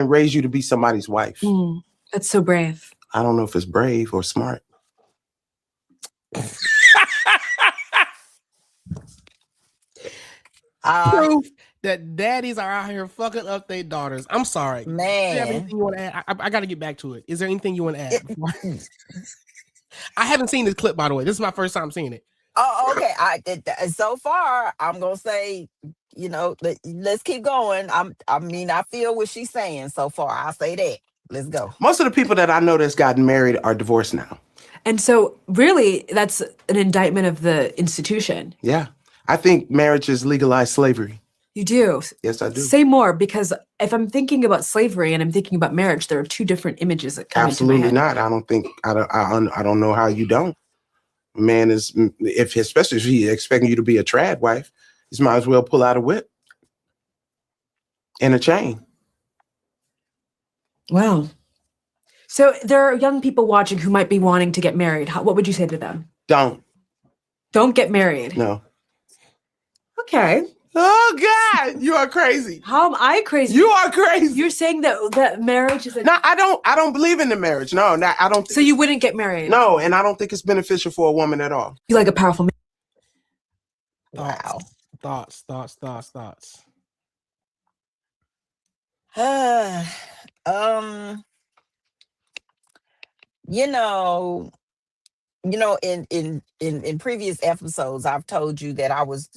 and raise you to be somebody's wife. That's so brave. I don't know if it's brave or smart. Proof that daddies are out here fucking up their daughters. I'm sorry. Man. Do you have anything you want to add? I got to get back to it. Is there anything you want to add? I haven't seen this clip, by the way. This is my first time seeing it. Oh, okay. So far, I'm gonna say, let's keep going. I feel what she's saying so far. I'll say that. Let's go. Most of the people that I know that's gotten married are divorced now. And so, really, that's an indictment of the institution. Yeah. I think marriage is legalized slavery. You do? Yes, I do. Say more, because if I'm thinking about slavery and I'm thinking about marriage, there are two different images that come into my head. Absolutely not. I don't know how you don't. Man is, especially if he's expecting you to be a trad wife, you might as well pull out a whip and a chain. Wow. So there are young people watching who might be wanting to get married. What would you say to them? Don't get married. No. Okay. Oh God, you are crazy. How am I crazy? You are crazy. You're saying that marriage is No, I don't believe in the marriage. No, I don't. So you wouldn't get married? No, and I don't think it's beneficial for a woman at all. You like a powerful man. Wow. Thoughts. In previous episodes, I've told you that I was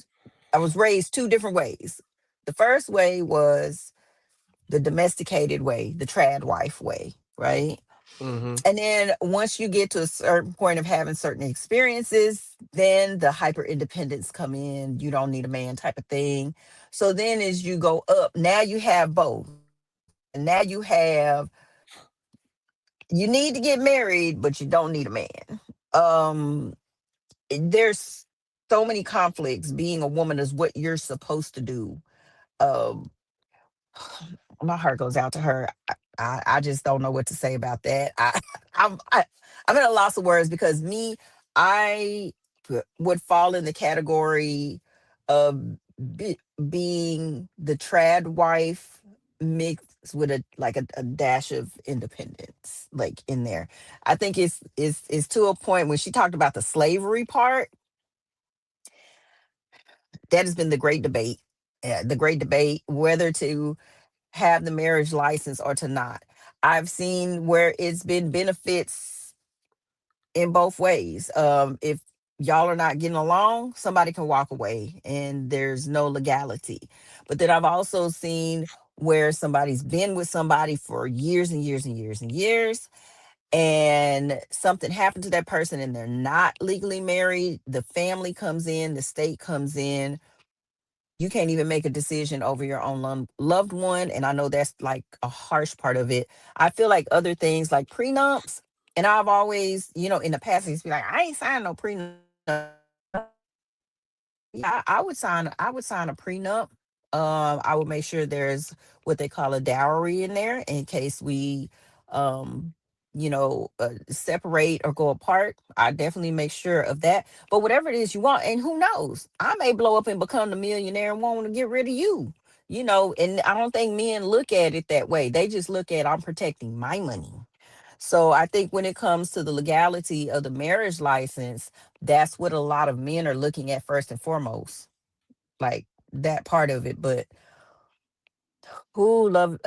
raised two different ways. The first way was the domesticated way, the trad wife way, right? Mm-hmm. And then once you get to a certain point of having certain experiences, then the hyper independence come in. You don't need a man type of thing. So then as you go up, now you have both. And now you need to get married, but you don't need a man. There's so many conflicts. Being a woman is what you're supposed to do. My heart goes out to her. I just don't know what to say about that. I'm at a loss of words, because I would fall in the category of being the trad wife mixed with a dash of independence, like, in there. I think it's to a point when she talked about the slavery part. That has been the great debate. Whether to have the marriage license or to not. I've seen where it's been benefits in both ways. If y'all are not getting along, somebody can walk away and there's no legality. But then I've also seen where somebody's been with somebody for years and years and years and years, and something happened to that person and they're not legally married. The family comes in, the state comes in. You can't even make a decision over your own loved one. And I know that's like a harsh part of it. I feel like other things like prenups, and I've always, in the past, I used to be like, I ain't signing no prenup. Yeah, I would sign a prenup. I would make sure there's what they call a dowry in there in case we separate or go apart. I definitely make sure of that. But whatever it is you want, and who knows, I may blow up and become the millionaire and want to get rid of you. And I don't think men look at it that way. They just look at, I'm protecting my money. So I think when it comes to the legality of the marriage license, that's what a lot of men are looking at first and foremost, like that part of it. But love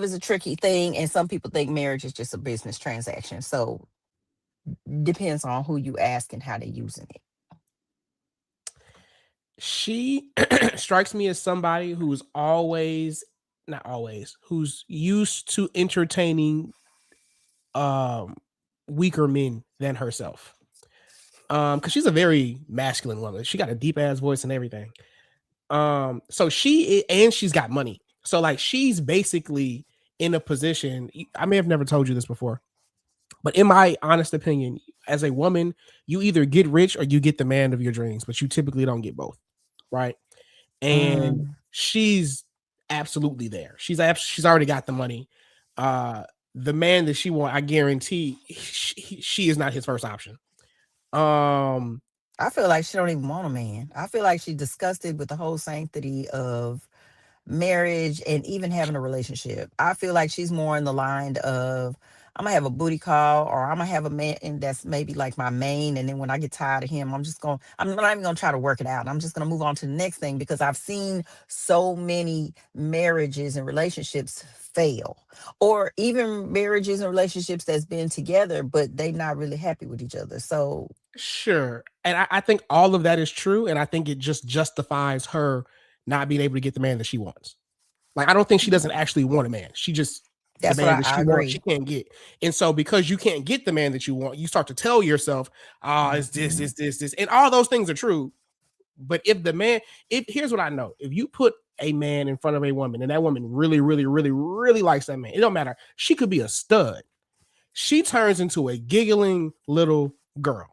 is a tricky thing, and some people think marriage is just a business transaction. So depends on who you ask and how they're using it. She strikes me as somebody who's not always, who's used to entertaining weaker men than herself. Because she's a very masculine woman. She got a deep ass voice and everything. So she's got money. So like she's basically in a position. I may have never told you this before, but in my honest opinion, as a woman, you either get rich or you get the man of your dreams, but you typically don't get both, right? And she's absolutely there. She's already got the money. The man that she wants, I guarantee, she is not his first option. I feel like she don't even want a man. I feel like she's disgusted with the whole sanctity of marriage and even having a relationship. I feel like she's more in the line of I'm gonna have a booty call, or I'm gonna have a man and that's maybe like my main. And then when I get tired of him, I'm not even gonna try to work it out. I'm just gonna move on to the next thing because I've seen so many marriages and relationships fail, or even marriages and relationships that's been together, but they not really happy with each other. So Sure. And I think all of that is true. And I think it just justifies her not being able to get the man that she wants. Like, I don't think she doesn't actually want a man. She just, the that's what man that I she wants, she agree. can't get. And so because you can't get the man that you want, you start to tell yourself, it's this, Mhm. this. And all those things are true. But if here's what I know, if you put a man in front of a woman and that woman really, really, really, really likes that man, it don't matter. She could be a stud. She turns into a giggling little girl.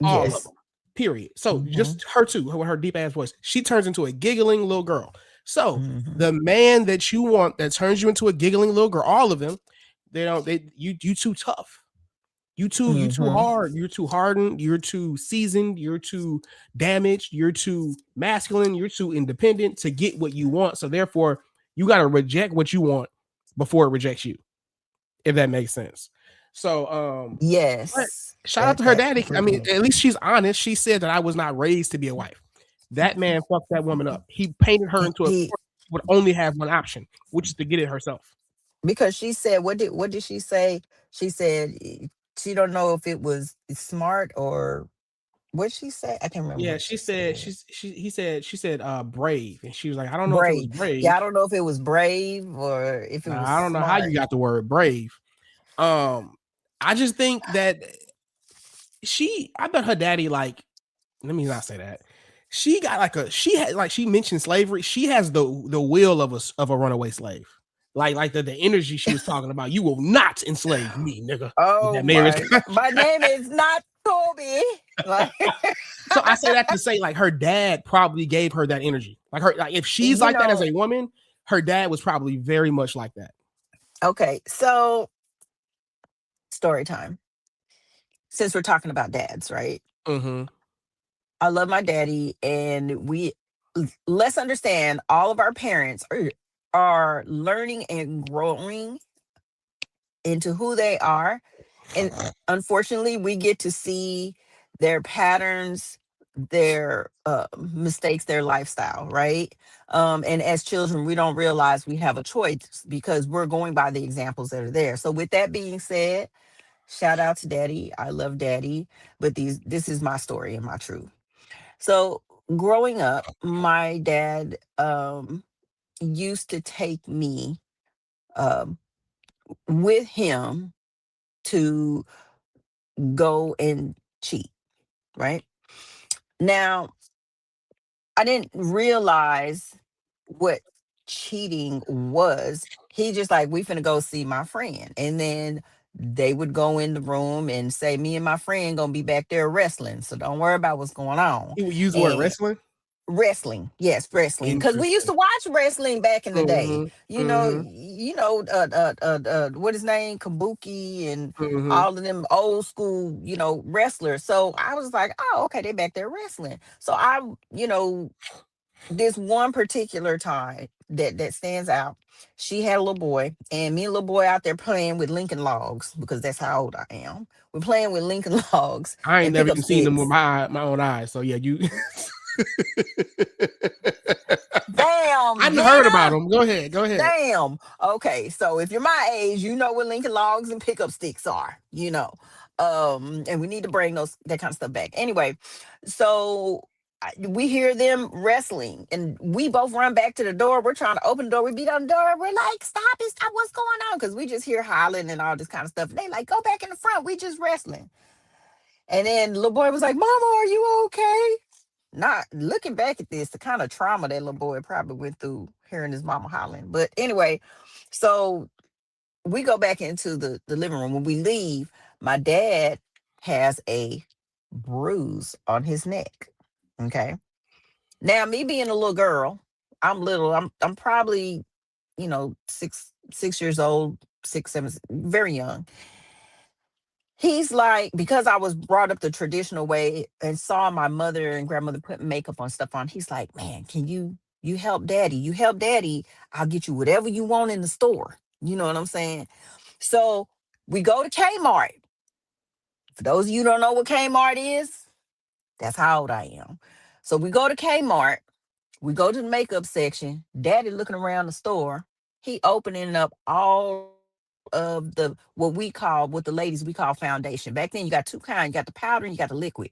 All of Yes. them. Period. So Mhm. just her too, her deep ass voice. She turns into a giggling little girl. So Mhm. the man that you want that turns you into a giggling little girl, all of them, you too tough. You too Mhm. hard, you're too hardened, you're too seasoned, you're too damaged, you're too masculine, you're too independent to get what you want. So therefore, you got to reject what you want before it rejects you, if that makes sense. So but Yes. shout out That to her that daddy. I completely mean, makes at least sense. she's honest. She said that I was not raised to be a wife. That man fucked that woman up. He painted her into a corner. He She would only have one option, which is to get it herself. because she said what did she say? She said she don't know if it was smart or what she say. I can't remember Yeah, what she she said said. she said brave. And she was like, I don't know if it was Brave. Yeah, I brave. don't know if it was brave or if it Nah, was I don't know how you smart. got the word brave. I just think that I bet her daddy, like, let me not say that. She got she mentioned slavery. She has the will of a runaway slave. Like the energy she was talking about. You will not enslave me, nigga. With Oh that marriage my God. contract. My name is not Toby. Like So I say that to say, like, her dad probably gave her that energy. Like if she's you like that as know, a woman, her dad was probably very much like that. okay, so story time. Since we're talking about dads, right? Mm-hmm. I love my daddy, and let's understand all of our parents are learning and growing into who they are. And unfortunately, we get to see their patterns, their mistakes, their lifestyle, right? And as children, we don't realize we have a choice because we're going by the examples that are there. So, with that being said, shout out to daddy. I love daddy, but this is my story and my truth. So growing up, my dad used to take me um, with him to go and cheat. Right now, I didn't realize what cheating was. He just like, we finna go see my friend, and then they would go in the room and say, me and my friend gonna be back there wrestling, so don't worry about what's going on. He would use the word And wrestling. wrestling, yes, wrestling, because we used Interesting. to watch wrestling back in the day. Mm-hmm. You know, Mm-hmm. what his name, Kabuki, and Mm-hmm. all of them old school, wrestlers. So I was like, oh, okay, they back there wrestling. So this one particular time that stands out. She had a little boy, and me and little boy out there playing with Lincoln Logs because that's how old I am. We're playing with Lincoln Logs I ain't and never pick up even seen them with sticks. my own eyes. So yeah, you I Damn, done heard about Jenna. them. Go ahead. Go ahead. Damn. Okay, so if you're my age, you know what Lincoln Logs and pickup sticks are. And we need to bring that kind of stuff back. Anyway, so we hear them wrestling, and we both run back to the door. We're trying to open the door. We beat on the door. We're like, stop it, stop, what's going on? Because we just hear hollering and all this kind of stuff. And they like, go back in the front. We just wrestling. And then little boy was like, Mama, are you okay? Not looking back at this, the kind of trauma that little boy probably went through hearing his mama hollering. But anyway, so we go back into the living room. When we leave, my dad has a bruise on his neck. Okay. Now, me being a little girl, I'm little. I'm probably, 6 years old, 6, 7, very young. He's like, because I was brought up the traditional way and saw my mother and grandmother put makeup on stuff on, he's like, man, can you You help daddy. You help daddy, I'll get you whatever you want in the store. You know what I'm saying? So we go to Kmart. For those of you who don't know what Kmart is, that's how old I am. So we go to Kmart. We go to the makeup section. Daddy looking around the store. He opening up all of the what the ladies we call foundation. Back then you got two kinds. You got the powder and you got the liquid.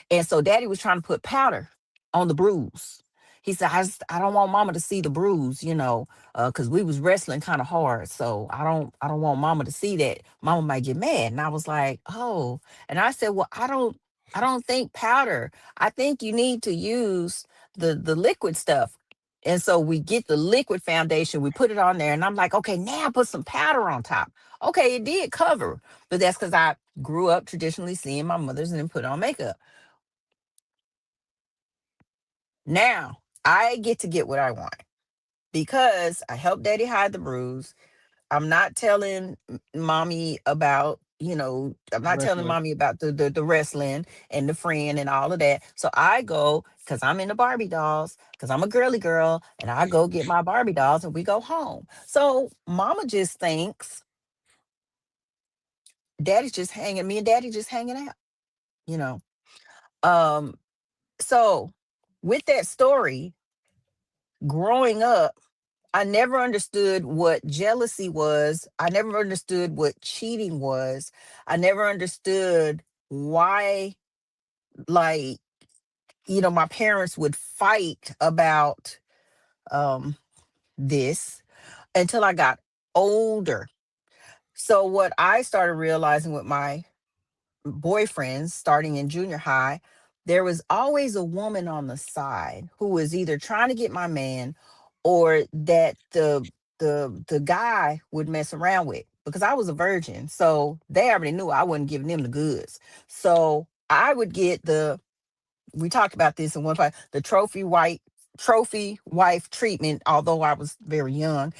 And so daddy was trying to put powder on the bruise. He said, I don't want mama to see the bruise, because we was wrestling kind of hard. So I don't want mama to see that. Mama might get mad. And I was like, oh. And I said, well, I don't think powder. I think you need to use the liquid stuff. And so we get the liquid foundation, we put it on there, and I'm like, okay, now put some powder on top. Okay, it did cover, but that's because I grew up traditionally seeing my mothers and then put on makeup. Now I get to get what I want because I helped daddy hide the bruise. I'm not telling mommy about, I'm not telling Wrestling. mommy about the wrestling and the friend and all of that. So I go because I'm in the Barbie dolls, because I'm a girly girl, and I go get my Barbie dolls and we go home. So mama just thinks me and daddy just hanging out, you know. Um, so with that story, growing up, I never understood what jealousy was. I never understood what cheating was. I never understood why, like, my parents would fight about um, this until I got older. So, what I started realizing with my boyfriends starting in junior high, there was always a woman on the side who was either trying to get my man or that the guy would mess around with because I was a virgin. So they already knew I wasn't giving them the goods. So I would get we talked about this in one part, the trophy wife treatment, although I was very young.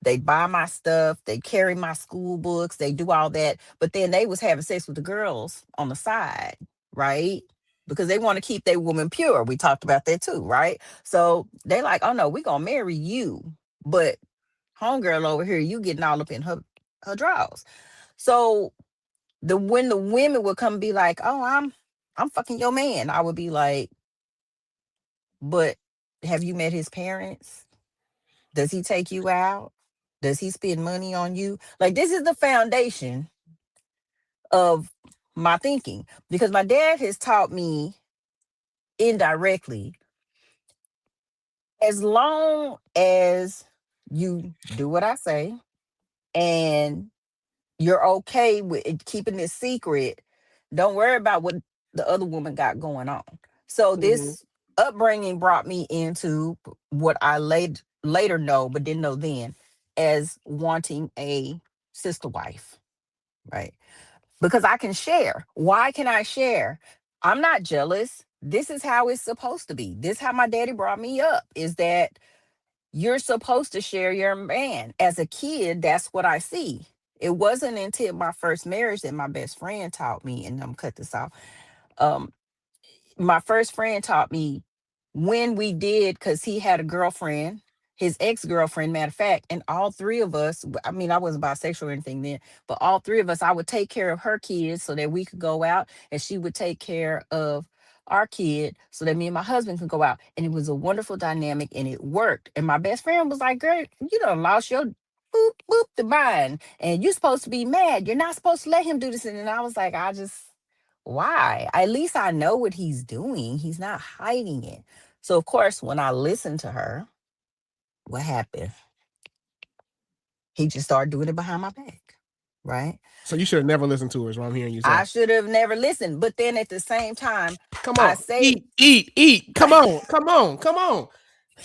They buy my stuff, they carry my school books, they do all that, but then they was having sex with the girls on the side, right? Because they want to keep their woman pure. We talked about that too, right? So they like, oh no, we gonna marry you, but homegirl over here, you getting all up in her drawers. So when the women would come be like, oh, I'm fucking your man, I would be like, but have you met his parents? Does he take you out? Does he spend money on you? Like, this is the foundation of my thinking, because my dad has taught me indirectly, as long as you do what I say and you're okay with keeping this secret, don't worry about what the other woman got going on. So Mhm. this upbringing brought me into what I later know, but didn't know then, as wanting a sister wife, right? Because I can share. Why can I share? I'm not jealous. This is how it's supposed to be. This is how my daddy brought me up, is that you're supposed to share your man. As a kid, that's what I see. It wasn't until my first marriage that my best friend taught me, and I'm gonna cut this off. Um, my first friend taught me, when we did, because he had a girlfriend, his ex-girlfriend, matter of fact, and all three of us, I mean, I wasn't bisexual or anything then, but all three of us, I would take care of her kids so that we could go out, and she would take care of our kid so that me and my husband could go out. And it was a wonderful dynamic and it worked. And my best friend was like, girl, you done lost your boop boop the mind, and you're supposed to be mad. You're not supposed to let him do this. And then I was like, why? At least I know what he's doing. He's not hiding it. So of course, when I listened to her, what happened? He just started doing it behind my back, right? So you should have never listened to her, is what I'm hearing you say. I should have never listened. But then at the same time, Come I on, say, eat. Come on, come on, come on.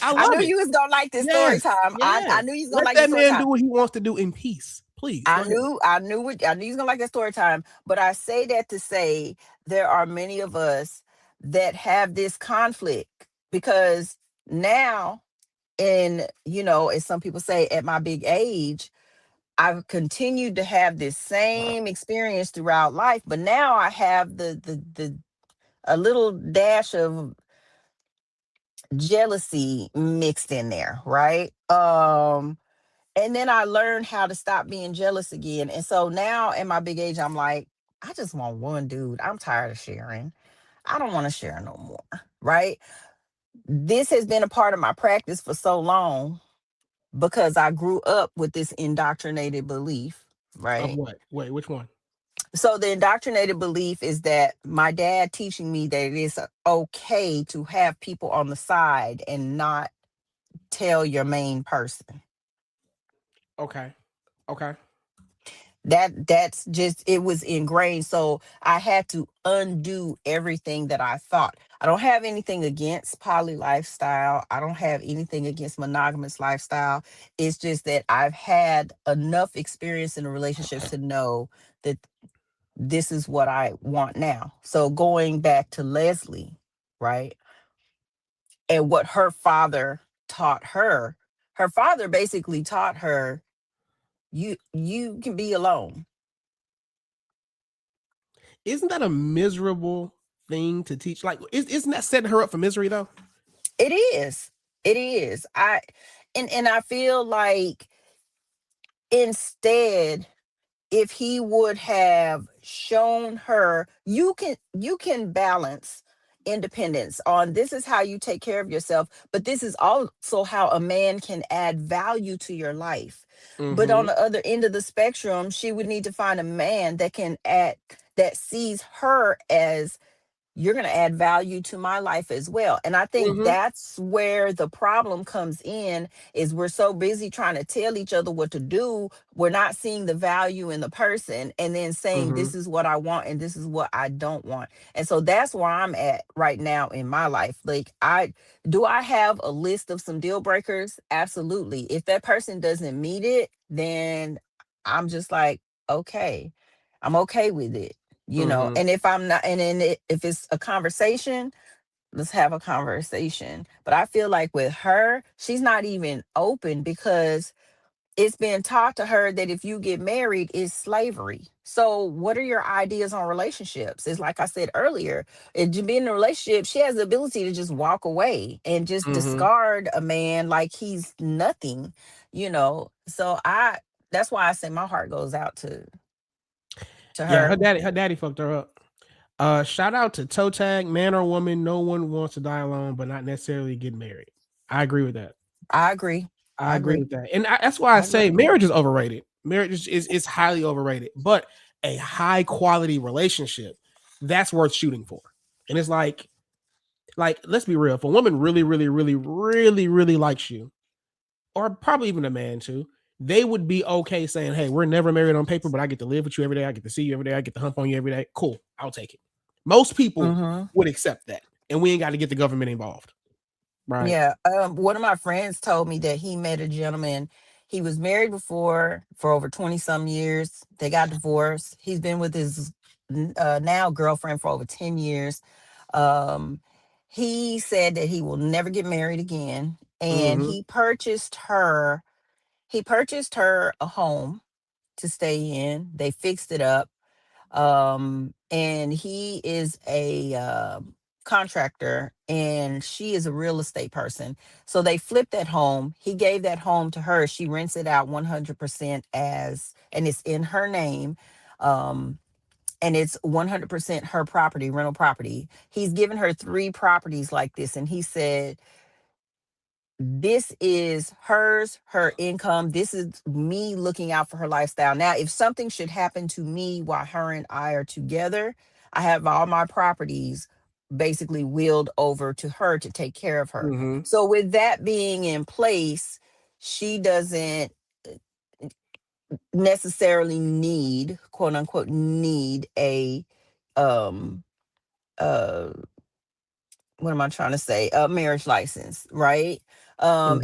I I love knew it. you was gonna like this story Yes, time. I yes. knew you was gonna Let like this that story man time. do what he wants to do in peace, please. Go I ahead. knew I knew he was gonna like that story time. But I say that to say there are many of us that have this conflict, because now, and as some people say, at my big age, I've continued to have this same experience throughout life, but now I have the a little dash of jealousy mixed in there, right? And then I learned how to stop being jealous again. And so now at my big age, I'm like, I just want one dude. I'm tired of sharing. I don't want to share no more, right? This has been a part of my practice for so long because I grew up with this indoctrinated belief, Of right? what? Wait, which one? So the indoctrinated belief is that my dad teaching me that it is okay to have people on the side and not tell your main person. Okay. Okay. That's just, it was ingrained. So I had to undo everything that I thought. I don't have anything against poly lifestyle. I don't have anything against monogamous lifestyle. It's just that I've had enough experience in the relationships to know that this is what I want now. So going back to Leslie, right? And what her father taught her, her father basically taught her, you can be alone. Isn't that a miserable thing to teach? Like, isn't that setting her up for misery though? It is. It is. And I feel like instead, if he would have shown her, you can balance independence on, this is how you take care of yourself, but this is also how a man can add value to your life. But on Mm-hmm. the other end of the spectrum, she would need to find a man that can add, that sees her as, you're going to add value to my life as well. And I think Mm-hmm. that's where the problem comes in, is we're so busy trying to tell each other what to do, we're not seeing the value in the person and then saying, Mm-hmm. this is what I want and this is what I don't want. And so that's where I'm at right now in my life. Like, I have a list of some deal breakers? Absolutely. If that person doesn't meet it, then I'm just like, okay, I'm okay with it. Mm-hmm. And if I'm not, and then if it's a conversation, let's have a conversation. But I feel like with her, she's not even open because it's been taught to her that if you get married, it's slavery. So what are your ideas on relationships? It's like I said earlier, if you be in a relationship, she has the ability to just walk away and just Mm-hmm. discard a man like he's nothing. So that's why I say my heart goes out to Yeah, her. her daddy fucked her up. Shout out to toe tag, man or woman, no one wants to die alone, but not necessarily get married. I agree with that. I agree. I I agree agree. with that. And that's why I I agree. say marriage is overrated. Marriage is highly overrated, but a high quality relationship, that's worth shooting for. And it's like let's be real. If a woman really, really, really, really, really likes you, or probably even a man too, they would be okay saying, hey, we're never married on paper, but I get to live with you every day. I get to see you every day. I get to hump on you every day. Cool. I'll take it. Most people Hmm. would accept that. And we ain't got to get the government involved. Right. Yeah. One of my friends told me that he met a gentleman. He was married before for over 20 some years. They got divorced. He's been with his now girlfriend for over 10 years. Um, he said that he will never get married again. And Mm-hmm. he purchased her a home to stay in. They fixed it up. And he is a contractor and she is a real estate person, so they flipped that home. He gave that home to her. She rents it out 100% as, and it's in her name. Um and it's 100% her property, rental property. He's given her 3 properties like this, and he said, this is hers, her income. This is me looking out for her lifestyle. Now, if something should happen to me while her and I are together, I have all my properties basically willed over to her to take care of her. Mm-hmm. So, with that being in place, she doesn't necessarily need, quote unquote, need a um uh what am I trying to say? A marriage license, right?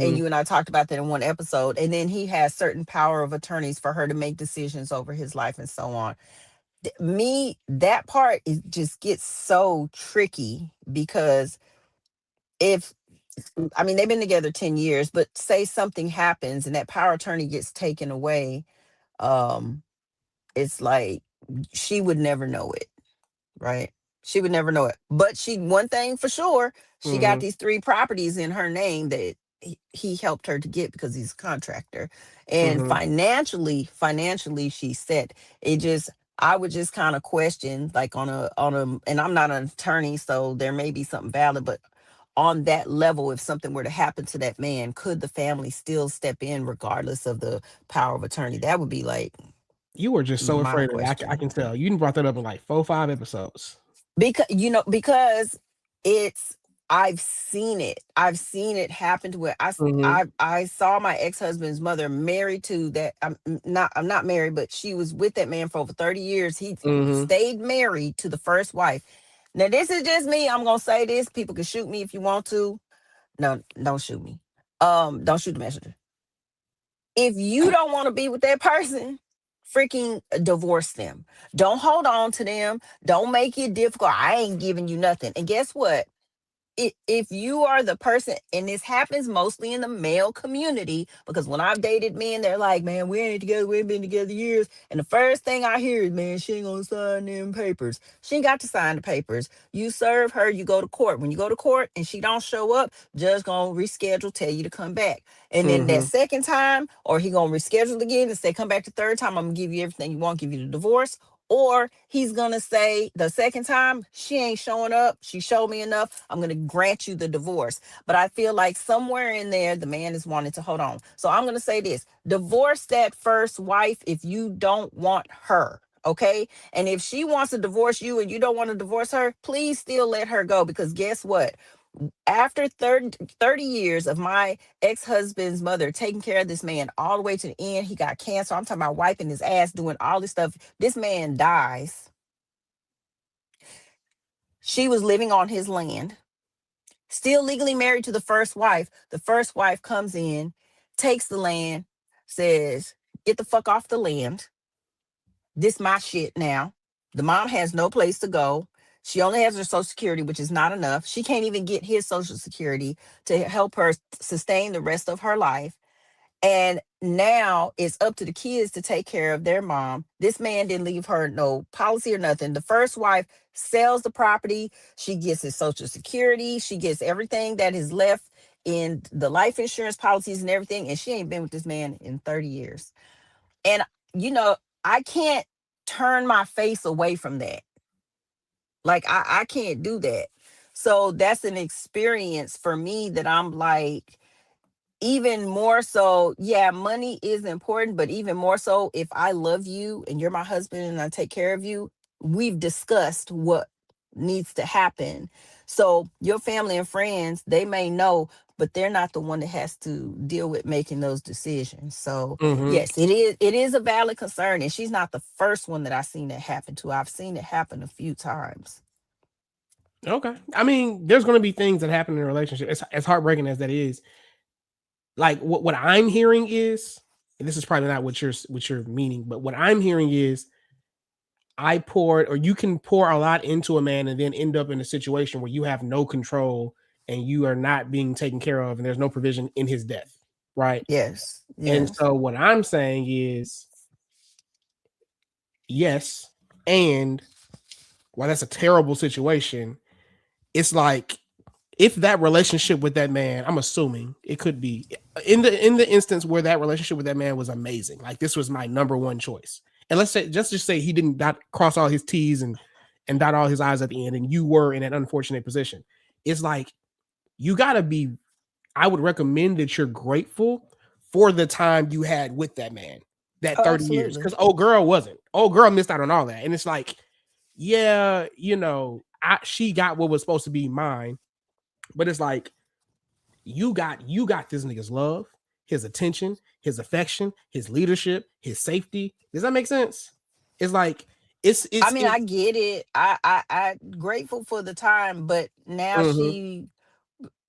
And Mm-hmm. you and I talked about that in one episode. And then he has certain power of attorneys for her to make decisions over his life and so on. That part is just gets so tricky because if I mean they've been together 10 years, but say something happens and that power attorney gets taken away, um, it's like she would never know it, right? She would never know it. But one thing for sure, she got Mhm. these 3 properties in her name that he helped her to get because he's a contractor. And Mhm. financially she's set. It just I would just kind of question, like, and I'm not an attorney, so there may be something valid, but on that level, if something were to happen to that man, could the family still step in regardless of the power of attorney? That would be like You were just so my afraid of it. I question. can tell. You brought that up in like 4 or 5 episodes. Because it's I've seen it happen to where Mhm. I saw my ex-husband's mother married to that. I'm not married, but she was with that man for over 30 years. He Mhm. stayed married to the first wife. Now this is just me. I'm gonna say this. People can shoot me if you want to. No, don't shoot me. Don't shoot the messenger. If you don't want to be with that person, freaking divorce them. Don't hold on to them. Don't make it difficult. I ain't giving you nothing. And guess what? If you are the person, and this happens mostly in the male community, because when I've dated men, they're like, man, we ain't together, we ain't been together years. And the first thing I hear is, man, she ain't gonna sign them papers. She ain't got to sign the papers. You serve her, you go to court. When you go to court and she don't show up, judge gonna reschedule, tell you to come back. And then that Mhm. second time, or he gonna reschedule again and say, come back the third time, I'm gonna give you everything you want, give you the divorce. Or he's gonna say the second time, she ain't showing up, she showed me enough, I'm gonna grant you the divorce. But I feel like somewhere in there, the man is wanting to hold on. So I'm gonna say this: divorce that first wife if you don't want her. Okay. And if she wants to divorce you and you don't want to divorce her, please still let her go. Because guess what? After 30 years of my ex-husband's mother taking care of this man all the way to the end, he got cancer. I'm talking about wiping his ass, doing all this stuff. This man dies. She was living on his land, still legally married to the first wife. The first wife comes in, takes the land, says, get the fuck off the land. This my shit now. The mom has no place to go. She only has her social security, which is not enough. She can't even get his social security to help her sustain the rest of her life. And now it's up to the kids to take care of their mom. This man didn't leave her no policy or nothing. The first wife sells the property. She gets his social security. She gets everything that is left in the life insurance policies and everything. And she ain't been with this man in 30 years. And, you know, I can't turn my face away from that. Like, I can't do that. So that's an experience for me that I'm like, even more so, yeah, money is important, but even more so, if I love you and you're my husband and I take care of you, we've discussed what needs to happen. So your family and friends, they may know, but they're not the one that has to deal with making those decisions. So Mhm. yes, it is a valid concern. And she's not the first one that I've seen that happen to. I've seen it happen a few times. Okay. I mean, there's going to be things that happen in a relationship. As heartbreaking as that is. Like what I'm hearing is, and this is probably not what you're meaning, but what I'm hearing is I poured, or you can pour a lot into a man and then end up in a situation where you have no control and you are not being taken care of and there's no provision in his death. Right. Yes. And Yes. so what I'm saying is yes. And while that's a terrible situation, it's like if that relationship with that man, I'm assuming it could be in the instance where that relationship with that man was amazing. Like this was my number one choice. And let's say just say he didn't cross all his T's and dot all his I's at the end, and you were in an unfortunate position. It's like you gotta be. I would recommend that you're grateful for the time you had with that man, that Oh, 30 years. absolutely. Because old girl wasn't. Old girl missed out on all that. And it's like, yeah, she got what was supposed to be mine, but it's like you got this nigga's love, his attention, his affection, his leadership, his safety. Does that make sense? It's like it's I it's mean, I it's get it. I grateful for the time, but now mhm. she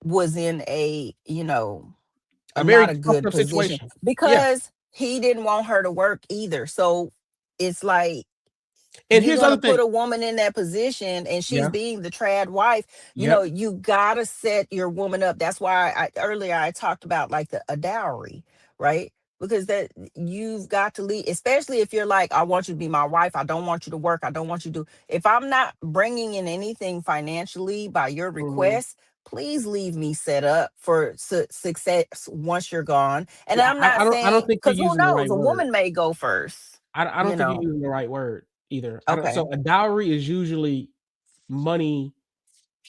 was in A not very a fucked good up position situation. Yeah. because he didn't want her to work either. So it's like And you're here's the gonna other thing. put a woman in that position and she's Yeah. being the trad wife. Yep. You gotta set your woman up. That's why earlier I talked about like a dowry, right? because that you've got to leave, especially if you're like, I want you to be my wife. I don't want you to work. I don't want you to. If I'm not bringing in anything financially by your Mhm. request, please leave me set up for success once you're gone. And Yeah, I'm not I don't saying, think you're because who using the knows, right a word. woman may go first. I don't You think you're know. using the right word either. I don't. Okay. So a dowry is usually money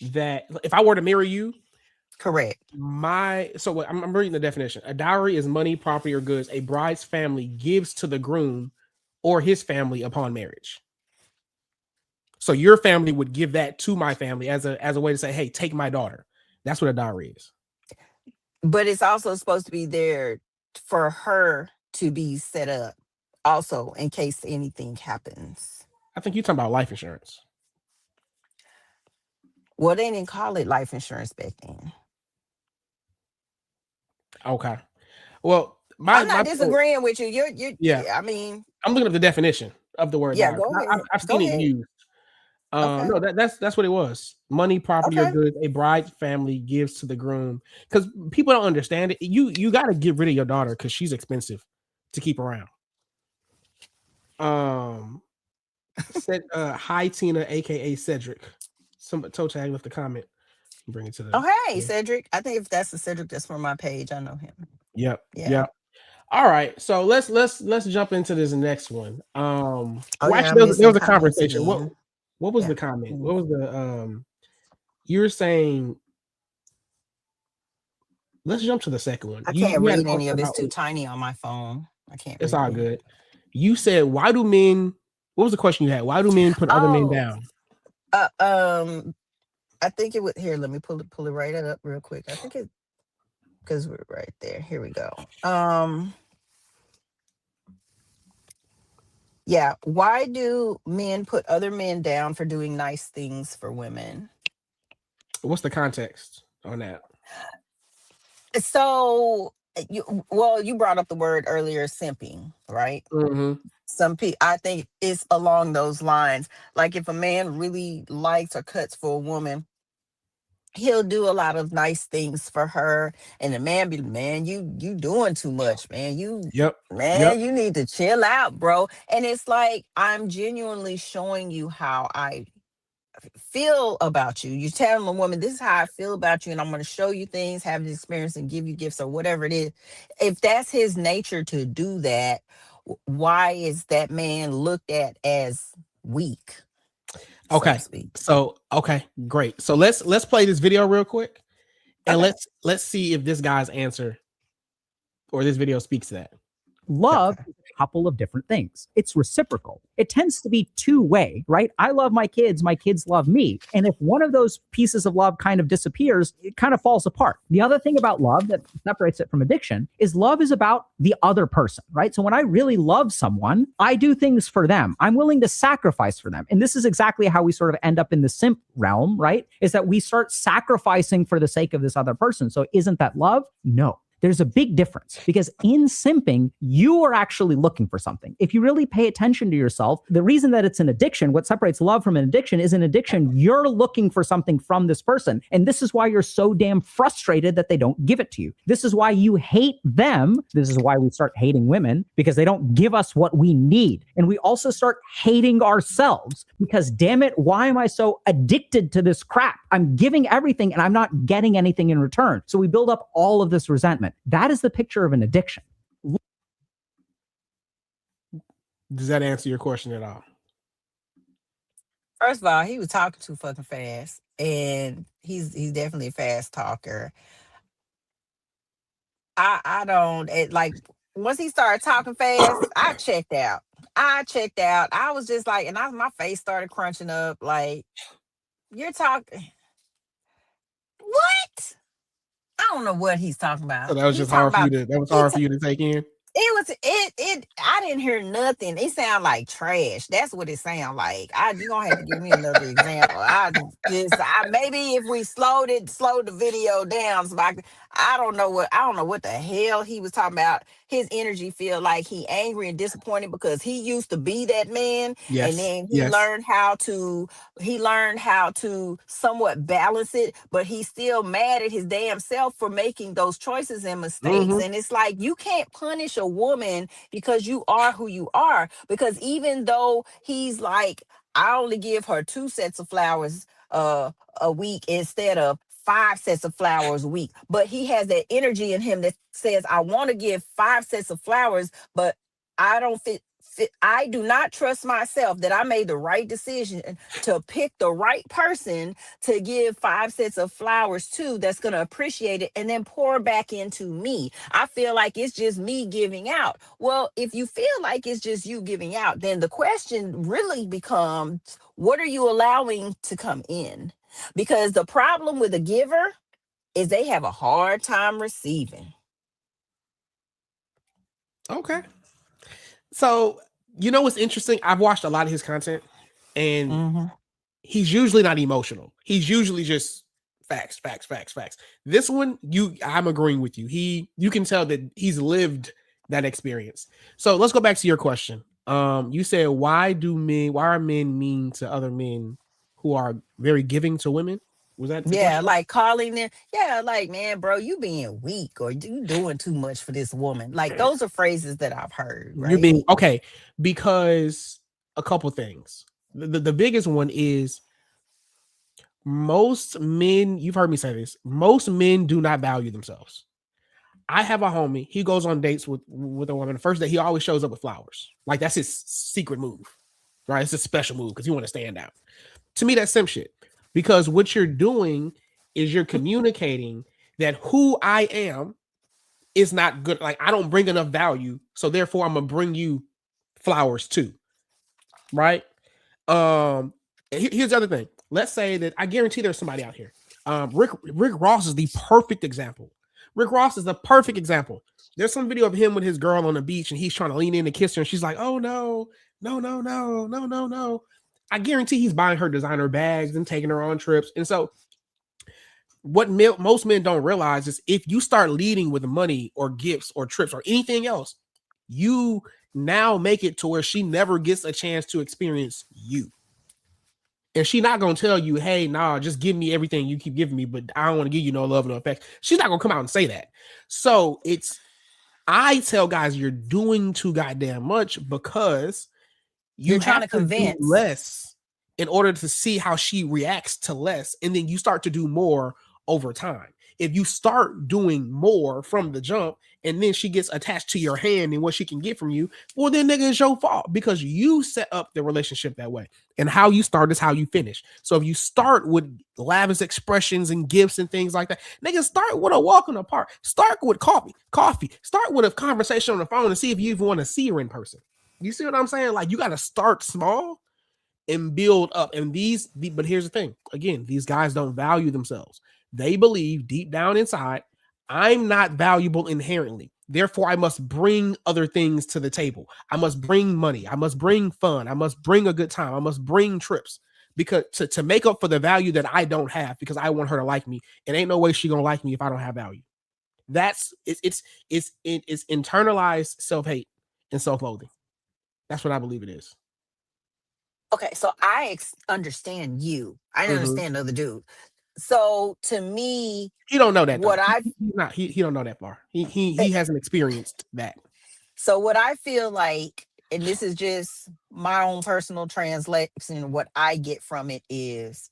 that if I were to marry you, Correct. I'm reading the definition. A dowry is money, property, or goods a bride's family gives to the groom or his family upon marriage. So your family would give that to my family as a way to say, hey, take my daughter. That's what a dowry is. But it's also supposed to be there for her to be set up also in case anything happens. I think you're talking about life insurance. Well, they didn't call it life insurance back then. Okay. Well, I'm my not disagreeing with you. You're yeah, I mean, I'm looking at the definition of the word yeah, dowry. go ahead. I've Go seen it ahead. used. Okay. No, that's what it was. Money, property, or Okay. goods a bride's family gives to the groom. Because people don't understand it. You got to get rid of your daughter because she's expensive to keep around. Said hi Tina, aka Cedric. Somebody toe tag left a comment. Bring it to the. Oh, hey, Cedric. I think if that's the Cedric that's from my page, I know him. Yep. Yeah. Yep. All right. So let's jump into this next one. Oh, Well, yeah, actually, I'm there missing was a comments conversation. again. What was Yeah. the comment? What was the you were saying? Let's jump to the second one. I You can't had a read any question of it. It's about too tiny on my phone. I can't it's read all it. good. You said, why do men? What was the question you had? Why do men put other men Oh, down? I think it would here. Let me pull it right up real quick. I think it because we're right there. Here we go. Yeah. Why do men put other men down for doing nice things for women? What's the context on that? So you brought up the word earlier, simping, right? Mm-hmm. I think it's along those lines. Like if a man really likes or cuts for a woman, he'll do a lot of nice things for her, and the man be, man, you doing too much, man. Yep. You need to chill out, bro. And it's like, I'm genuinely showing you how I feel about you. You're telling a woman, this is how I feel about you, and I'm going to show you things, have an experience, and give you gifts or whatever it is. If that's his nature to do that, why is that man looked at as weak, so Okay. to speak? So okay, great. So let's play this video real quick, and Okay. let's see if this guy's answer or this video speaks to that. Love Okay. is a couple of different things. It's reciprocal. It tends to be two-way, right? I love my kids love me. And if one of those pieces of love kind of disappears, it kind of falls apart. The other thing about love that separates it from addiction is love is about the other person, right? So when I really love someone, I do things for them. I'm willing to sacrifice for them. And this is exactly how we sort of end up in the simp realm, right? Is that we start sacrificing for the sake of this other person. So isn't that love? No. There's a big difference because in simping, you are actually looking for something. If you really pay attention to yourself, the reason that it's an addiction, what separates love from an addiction is an addiction. You're looking for something from this person. And this is why you're so damn frustrated that they don't give it to you. This is why you hate them. This is why we start hating women, because they don't give us what we need. And we also start hating ourselves because, damn it, why am I so addicted to this crap? I'm giving everything and I'm not getting anything in return. So we build up all of this resentment. That is the picture of an addiction. Does that answer your question at all? First of all, he was talking too fucking fast, and he's definitely a fast talker. I don't like once he started talking fast, I checked out. I was just like, and my face started crunching up. Like, you're talking what? I don't know what he's talking about. So that was He's just talking hard for you about to. That was hard for you to take in. it was it. I didn't hear nothing. It sounded like trash. That's what it sounded like. You gonna have to give me another example. Maybe if we slowed the video down, so I don't know what the hell he was talking about. His energy feel like he angry and disappointed because he used to be that man, and Yes. then Yes. he learned how to somewhat balance it, but he's still mad at his damn self for making those choices and mistakes. Mhm. And it's like, you can't punish a woman because you are who you are. Because even though he's like, I only give her 2 sets of flowers a week instead of 5 sets of flowers a week, but he has that energy in him that says, I want to give 5 sets of flowers, but I don't I do not trust myself that I made the right decision to pick the right person to give 5 sets of flowers to, that's going to appreciate it and then pour back into me. I feel like it's just me giving out. Well, if you feel like it's just you giving out, then the question really becomes, what are you allowing to come in? Because the problem with a giver is they have a hard time receiving. Okay. So, you know what's interesting? I've watched a lot of his content, and Mhm. he's usually not emotional. He's usually just facts. This one, I'm agreeing with you. You can tell that he's lived that experience. So let's go back to your question. You said, why are men mean to other men who are very giving to women? Was that the Yeah, question? like calling them, yeah, like, man, bro, you being weak, or you doing too much for this woman. Like, those are phrases that I've heard, You're right? being okay, because a couple things. The biggest one is, most men, you've heard me say this, most men do not value themselves. I have a homie, he goes on dates with a woman. The first day, he always shows up with flowers. Like, that's his secret move, right? It's a special move because you want to stand out. To me, that's simp shit. Because what you're doing is you're communicating that who I am is not good. Like, I don't bring enough value, so therefore I'm gonna bring you flowers too, right? Here's the other thing. Let's say that I guarantee there's somebody out here. Rick Ross is the perfect example. Rick Ross is the perfect example. There's some video of him with his girl on the beach, and he's trying to lean in and kiss her, and she's like, "Oh no, no, no, no, no, no, no." I guarantee he's buying her designer bags and taking her on trips. And so, what most men don't realize is, if you start leading with money or gifts or trips or anything else, you now make it to where she never gets a chance to experience you. And she's not gonna tell you, hey, nah, just give me everything you keep giving me, but I don't want to give you no love, no affection. She's not gonna come out and say that. So I tell guys, you're doing too goddamn much, because you You're trying have to to do convince. less in order to see how she reacts to less, and then you start to do more over time. If you start doing more from the jump, and then she gets attached to your hand and what she can get from you, well, then nigga, it's your fault, because you set up the relationship that way. And how you start is how you finish. So if you start with lavish expressions and gifts and things like that, nigga, start with a walk in the park. Start with coffee. Start with a conversation on the phone and see if you even want to see her in person. You see what I'm saying? Like, you got to start small and build up. And but here's the thing. Again, these guys don't value themselves. They believe deep down inside, I'm not valuable inherently. Therefore, I must bring other things to the table. I must bring money. I must bring fun. I must bring a good time. I must bring trips, because to make up for the value that I don't have, because I want her to like me. And ain't no way she gonna like me if I don't have value. It's internalized self-hate and self-loathing. That's what I believe it is. Okay, so I understand you. I Mhm. understand the other dude. So to me, He don't know that though. what I He's not. He don't know that far. He hasn't experienced that. so what I feel like, and this is just my own personal translation, what I get from it is,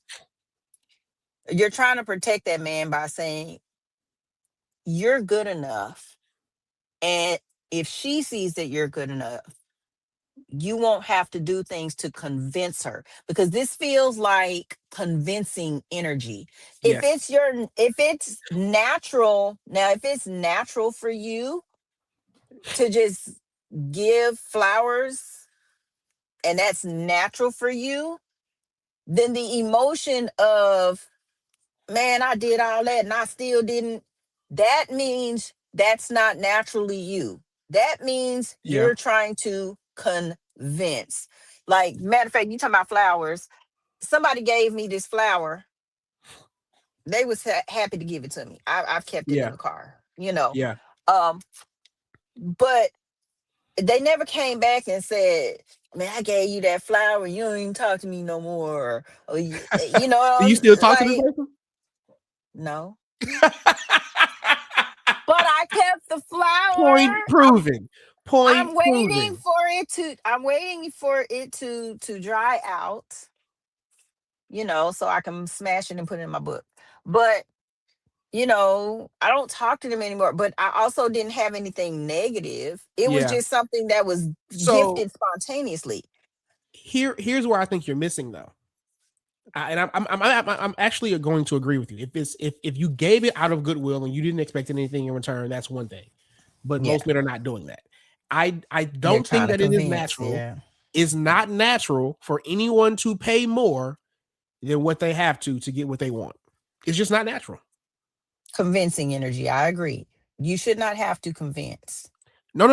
you're trying to protect that man by saying you're good enough. And if she sees that you're good enough, you won't have to do things to convince her, because this feels like convincing energy. Yes. If it's natural, now if it's natural for you to just give flowers, and that's natural for you, then the emotion of, man, I did all that and I still didn't, that means that's not naturally you. That means Yeah. you're trying to convince. Like, matter of fact, you talking about flowers. Somebody gave me this flower they was happy to give it to me. I've kept it Yeah. in the car, you know. Yeah. But they never came back and said, "Man, I gave you that flower. You don't even talk to me no more." Or you know, Do you still talk to like, this person? no. But I kept the flower. Point proven. I'm waiting for it to dry out, you know, so I can smash it and put it in my book. But you know, I don't talk to them anymore. But I also didn't have anything negative. It was Yeah. just something that was So gifted spontaneously. here's where I think you're missing though. I'm actually going to agree with you. If you gave it out of goodwill and you didn't expect anything in return, that's one thing. But Yeah. most men are not doing that. I They're don't trying think to that it is convince, natural. yeah. It's not natural for anyone to pay more than what they have to get what they want. It's just not natural. Convincing energy. I agree. You should not have to convince. No.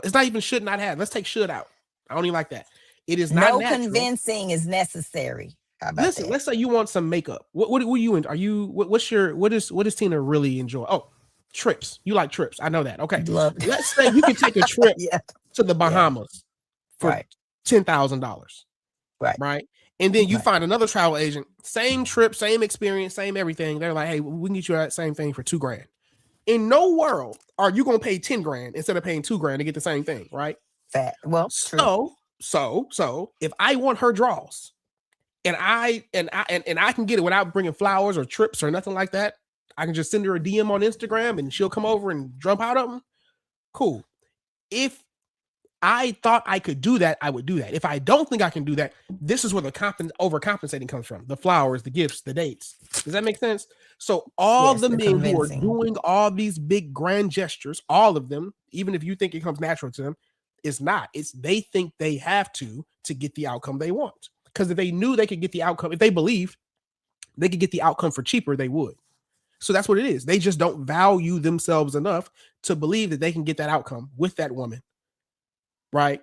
It's not even should not have. Let's take should out. I don't even like that. It is not No natural. convincing is necessary. How about Listen, that? let's say you want some makeup. What are you in? Are you what does Tina really enjoy? Oh, trips. You like trips. I know that. Okay. Love it. Let's say you can take a trip Yeah. to the Bahamas for Right. $10,000. Right. Right. And then you Right. find another travel agent, same trip, same experience, same everything. They're like, hey, we can get you that same thing for $2,000. In no world are you gonna pay 10 grand instead of paying $2,000 to get the same thing, right? Fat. Well, true. So if I want her draws and I can get it without bringing flowers or trips or nothing like that, I can just send her a DM on Instagram and she'll come over and jump out of them. Cool. If I thought I could do that, I would do that. If I don't think I can do that, this is where the overcompensating comes from. The flowers, the gifts, the dates. Does that make sense? So all Yes, the the men who are convincing. doing all these big grand gestures, all of them, even if you think it comes natural to them, it's not. It's they think they have to get the outcome they want. Because if they knew they could get the outcome, if they believed they could get the outcome for cheaper, they would. So that's what it is. They just don't value themselves enough to believe that they can get that outcome with that woman, right?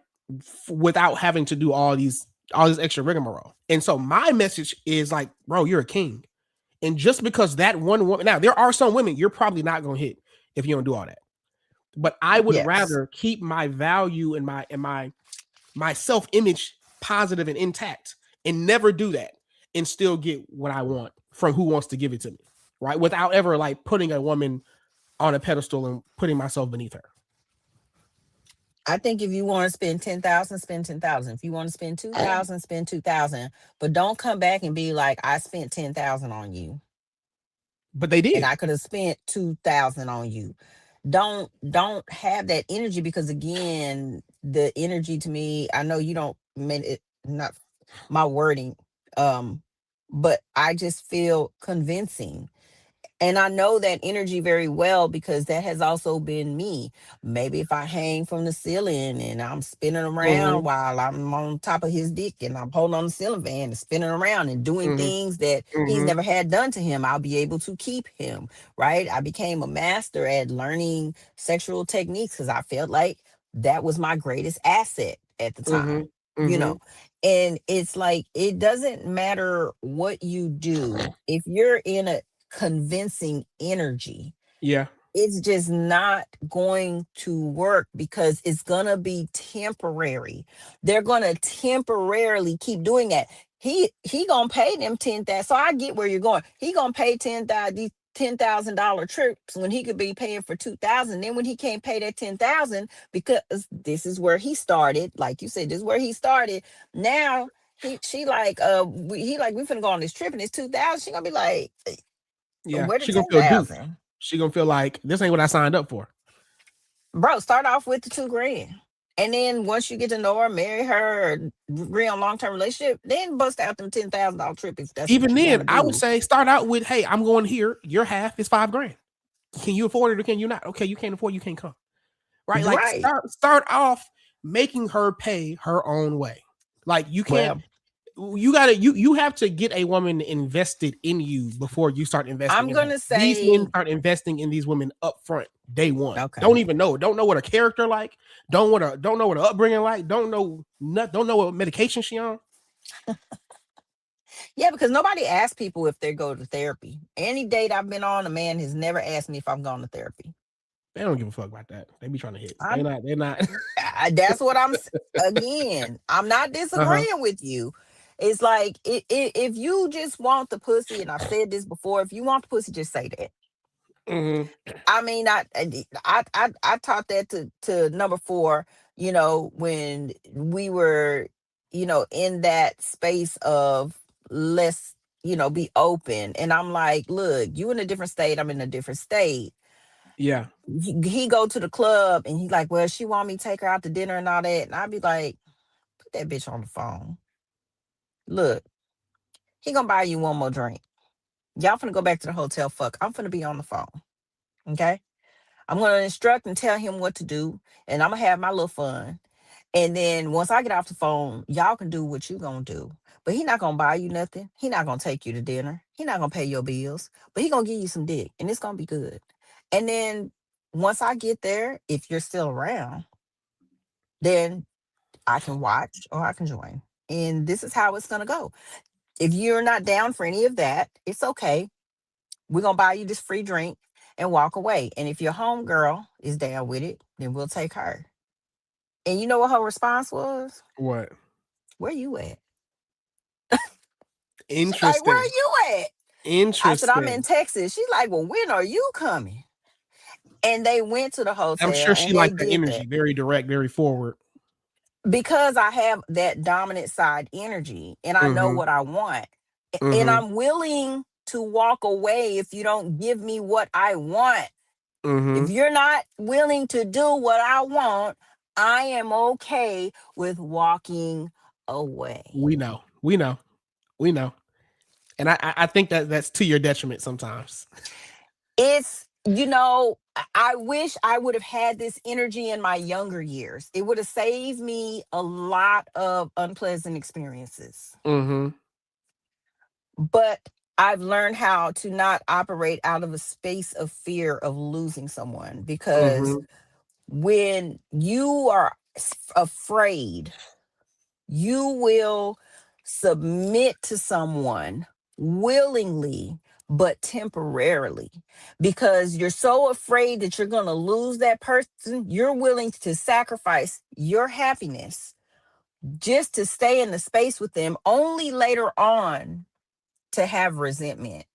Without having to do all this extra rigmarole. And so my message is like, bro, you're a king. And just because that one woman, now there are some women you're probably not going to hit if you don't do all that. But I would Yes. rather keep my value and my self-image positive and intact and never do that and still get what I want from who wants to give it to me, right? Without ever like putting a woman on a pedestal and putting myself beneath her. I think if you want to spend 10,000, spend 10,000. If you want to spend 2,000, spend 2,000. But don't come back and be like, I spent 10,000 on you. But they did. And I could have spent 2,000 on you. Don't have that energy, because again, the energy to me, I know you don't mean it, not my wording, but I just feel convincing. And I know that energy very well, because that has also been me. Maybe if I hang from the ceiling and I'm spinning around while I'm on top of his dick and I'm holding on the ceiling fan and spinning around and doing things that he's never had done to him, I'll be able to keep him, right? I became a master at learning sexual techniques because I felt like that was my greatest asset at the time, you know? And it's like, it doesn't matter what you do. If you're in a convincing energy, Yeah. it's just not going to work, because it's gonna be temporary. They're gonna temporarily keep doing that. He gonna pay them 10,000. So I get where you're going. He gonna pay these $10,000 trips when he could be paying for 2,000. Then when he can't pay that 10,000, because this is where he started, like you said, this is where he started. Now she like we finna go on this trip and it's 2,000. She gonna be like, Yeah. where the She gonna feel duped. 10,000? She gonna feel like this ain't what I signed up for. Bro, start off with the $2,000. And then once you get to know her, marry her, or agree on long-term relationship, then bust out them $10,000 trip. If that's Even what you then, wanna I would do. say start out with, hey, I'm going here. Your half is $5,000. Can you afford it or can you not? Okay, you can't afford, you can't come. Right? Like Right. start off making her pay her own way. Like you can't. You have to get a woman invested in you before you start investing. I'm gonna these say men start investing in these women up front day one. Okay. Don't know what a character like. Don't know what an upbringing like. Don't know what medication she on. Yeah, because nobody asks people if they go to therapy. Any date I've been on, a man has never asked me if I'm going to therapy. They don't give a fuck about that. They be trying to hit. I'm, They're not. that's what again, I'm not Uh-huh. disagreeing with you. It's like if you just want the pussy, and I've said this before, if you want the pussy, just say that. Mhm. I mean, I taught that to number 4, you know, when we were, you know, in that space of let's, you know, be open. And I'm like, look, you in a different state, I'm in a different state. Yeah. He go to the club and he like, well, she want me to take her out to dinner and all that. And I'd be like, put that bitch on the phone. Look, he gonna buy you one more drink. Y'all finna go back to the hotel. Fuck, I'm finna be on the phone. Okay? I'm going to instruct and tell him what to do, and I'm going to have my little fun. And then once I get off the phone, y'all can do what you going to do. But he not going to buy you nothing. He not going to take you to dinner. He not going to pay your bills. But he going to give you some dick, and it's going to be good. And then once I get there, if you're still around, then I can watch or I can join. And this is how it's going to go. If you're not down for any of that, it's okay. We're going to buy you this free drink and walk away. And if your homegirl is down with it, then we'll take her. And you know what her response was? What? Where you at? Interesting. Like, where are you at? Interesting. I said, I'm in Texas. She's like, well, when are you coming? And they went to the hotel. I'm sure she and liked they the did energy. that. Very direct, very forward. Because I have that dominant side energy and I know what I want. And I'm willing to walk away if you don't give me what I want. If you're not willing to do what I want, I am okay with walking away. We know. And I think that's to your detriment sometimes. It's, you know, I wish I would have had this energy in my younger years. It would have saved me a lot of unpleasant experiences. But I've learned how to not operate out of a space of fear of losing someone, because when you are afraid, you will submit to someone willingly but temporarily, because you're so afraid that you're going to lose that person. You're willing to sacrifice your happiness just to stay in the space with them, only later on to have resentment.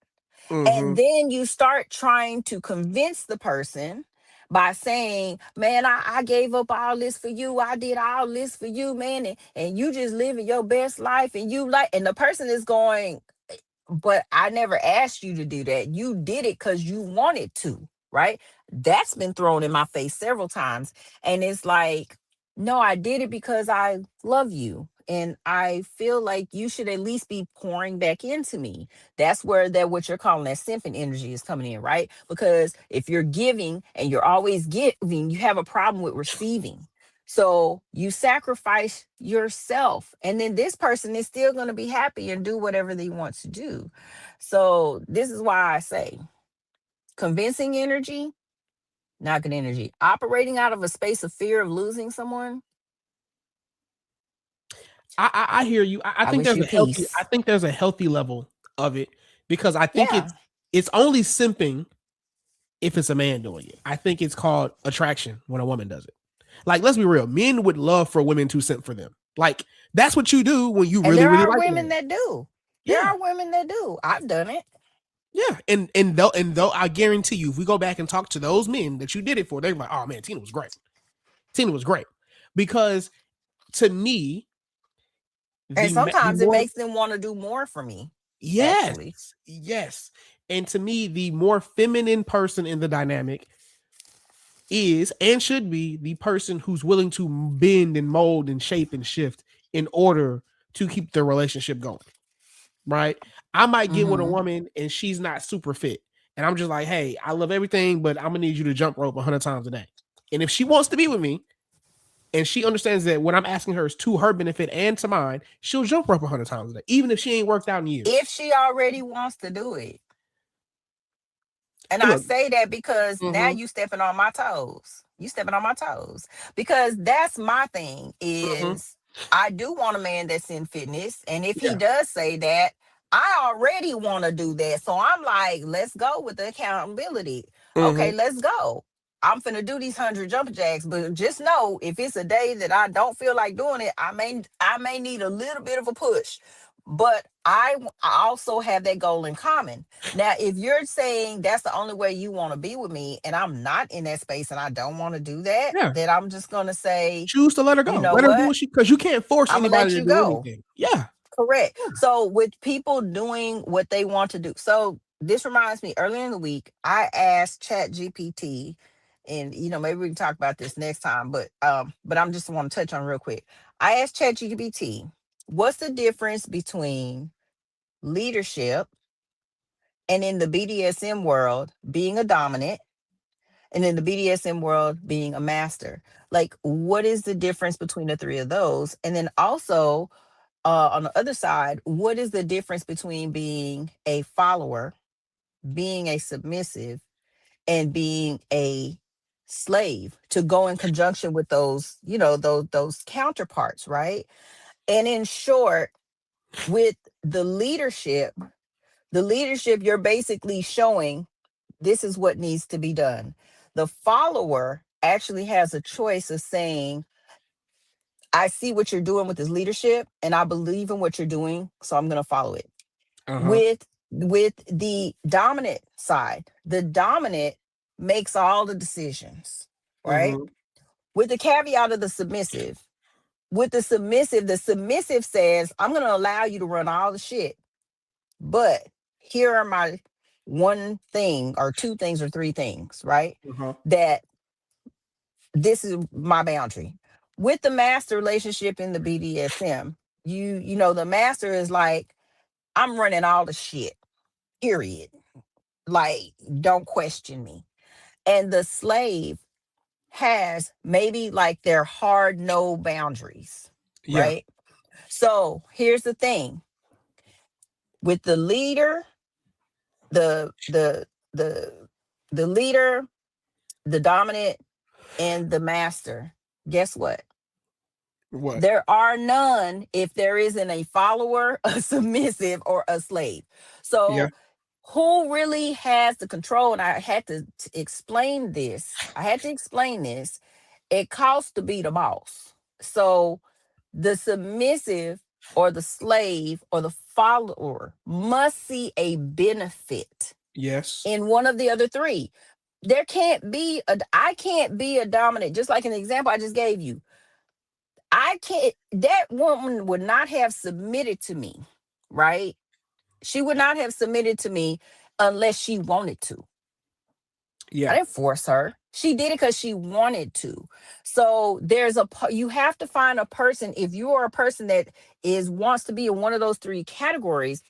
And then you start trying to convince the person by saying, man, I gave up all this for you. I did all this for you, man. And you just living your best life. And you like, and the person is going, but I never asked you to do that. You did it because you wanted to, right? That's been thrown in my face several times. And it's like, no, I did it because I love you. And I feel like you should at least be pouring back into me. That's where that what you're calling that simping energy is coming in, right? Because if you're giving and you're always giving, you have a problem with receiving. So you sacrifice yourself, and then this person is still going to be happy and do whatever they want to do. So this is why I say convincing energy, not good energy. Operating out of a space of fear of losing someone. I hear you. I think wish there's you a healthy. peace. I think there's a healthy level of it, because I think Yeah. it's only simping if it's a man doing it. I think it's called attraction when a woman does it. Like, let's be real. Men would love for women to simp for them. Like, that's what you do when you And really, there really are like women them. that do. There Yeah. are women that do. I've done it. Yeah, and though I guarantee you, if we go back and talk to those men that you did it for, they're like, oh man, Tina was great. Tina was great. Because to me, And sometimes it more, makes them want to do more for me. yes, Actually. yes. And to me, the more feminine person in the dynamic is and should be the person who's willing to bend and mold and shape and shift in order to keep the relationship going. Right? I might get with a woman and she's not super fit. And I'm just like, hey, I love everything, but I'm gonna need you to jump rope 100 times a day. And if she wants to be with me and she understands that what I'm asking her is to her benefit and to mine, she'll jump rope 100 times a day, even if she ain't worked out in years. If she already wants to do it. And Look, I say that because now you stepping on my toes. You stepping on my toes. Because that's my thing is I do want a man that's in fitness. And if he does say that, I already want to do that. So I'm like, let's go with the accountability. Okay, Mhm. let's go. I'm finna do these 100 jumper jacks, but just know if it's a day that I don't feel like doing it, I may need a little bit of a push. But I also have that goal in common. Now, if you're saying that's the only way you want to be with me, and I'm not in that space and I don't want to do that, Yeah. then I'm just gonna say, Choose to let her you go. know Let her do what? what she, because you can't force I'm gonna anybody let to you do go. anything. Yeah. Correct. So with people doing what they want to do. So this reminds me, earlier in the week, I asked Chat GPT, and maybe we can talk about this next time, but I'm just want to touch on real quick. I asked Chat GPT, what's the difference between leadership and in the BDSM world being a dominant and in the BDSM world being a master? Like, what is the difference between the three of those? And then also, on the other side, what is the difference between being a follower, being a submissive, and being a slave, to go in conjunction with those, those counterparts, right? And in short, with the leadership, you're basically showing this is what needs to be done. The follower actually has a choice of saying, I see what you're doing with this leadership and I believe in what you're doing, so I'm going to follow it. Uh-huh. With the dominant side, the dominant makes all the decisions, right? Mhm. With the caveat of the submissive. With the submissive says, I'm going to allow you to run all the shit, but here are my one thing or two things or three things, right? Uh-huh. That this is my boundary. With the master relationship in the BDSM, the master is like, I'm running all the shit, period. Like, don't question me. And the slave has maybe like their hard no boundaries, Yeah. right? So here's the thing with the leader, the the the leader, the dominant, and the master. Guess what? What? There are none if there isn't a follower, a submissive, or a slave. Yeah. So who really has the control? And I had to explain this. It costs to be the boss. So the submissive or the slave or the follower must see a benefit Yes. in one of the other three. I can't be a dominant, just like an example I just gave you. That woman would not have submitted to me, right? She would not have submitted to me unless she wanted to. I Yeah. didn't force her. She did it because she wanted to. So you have to find a person. If you are a person that wants to be in one of those three categories,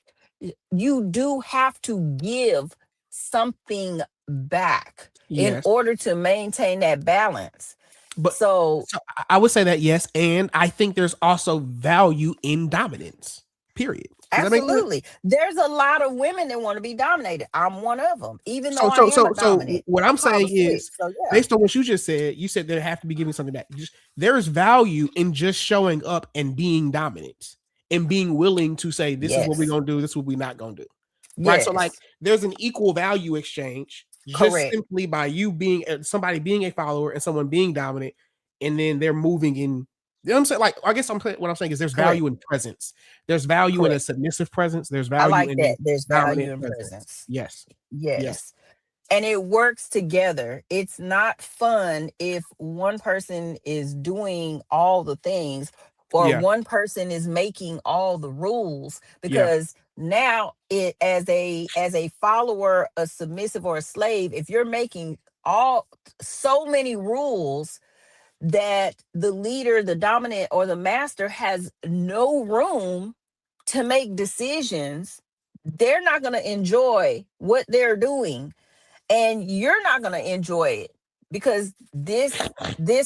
you do have to give something back in Yes. order to maintain that balance. But So so I would say that yes, and I think there's also value in dominance. Period. Does that make sense? absolutely, there's a lot of women that want to be dominated. I'm one of them, even though So I so am a so so dominant. what I I'm call the saying switch. is, So yeah, based on what you just said, you said they have to be giving something back. There's value in just showing up and being dominant and being willing to say, this is what we're yes, gonna do, this is what we're not gonna do. Right. So like yes, there's an equal value exchange just correct. simply by you being somebody being a follower and someone being dominant, and then they're moving in. You know what I'm saying? Like, I guess what I'm saying is there's Correct. value in presence. There's value in a Correct. submissive presence. There's I value like in that. a There's value dominant in presence. presence. Yes. Yes. Yes. And it works together. It's not fun if one person is doing all the things or Yeah. one person is making all the rules, Yeah. because now it as a follower, a submissive, or a slave, if you're making so many rules that the leader, the dominant, or the master has no room to make decisions, they're not going to enjoy what they're doing, and you're not going to enjoy it, because this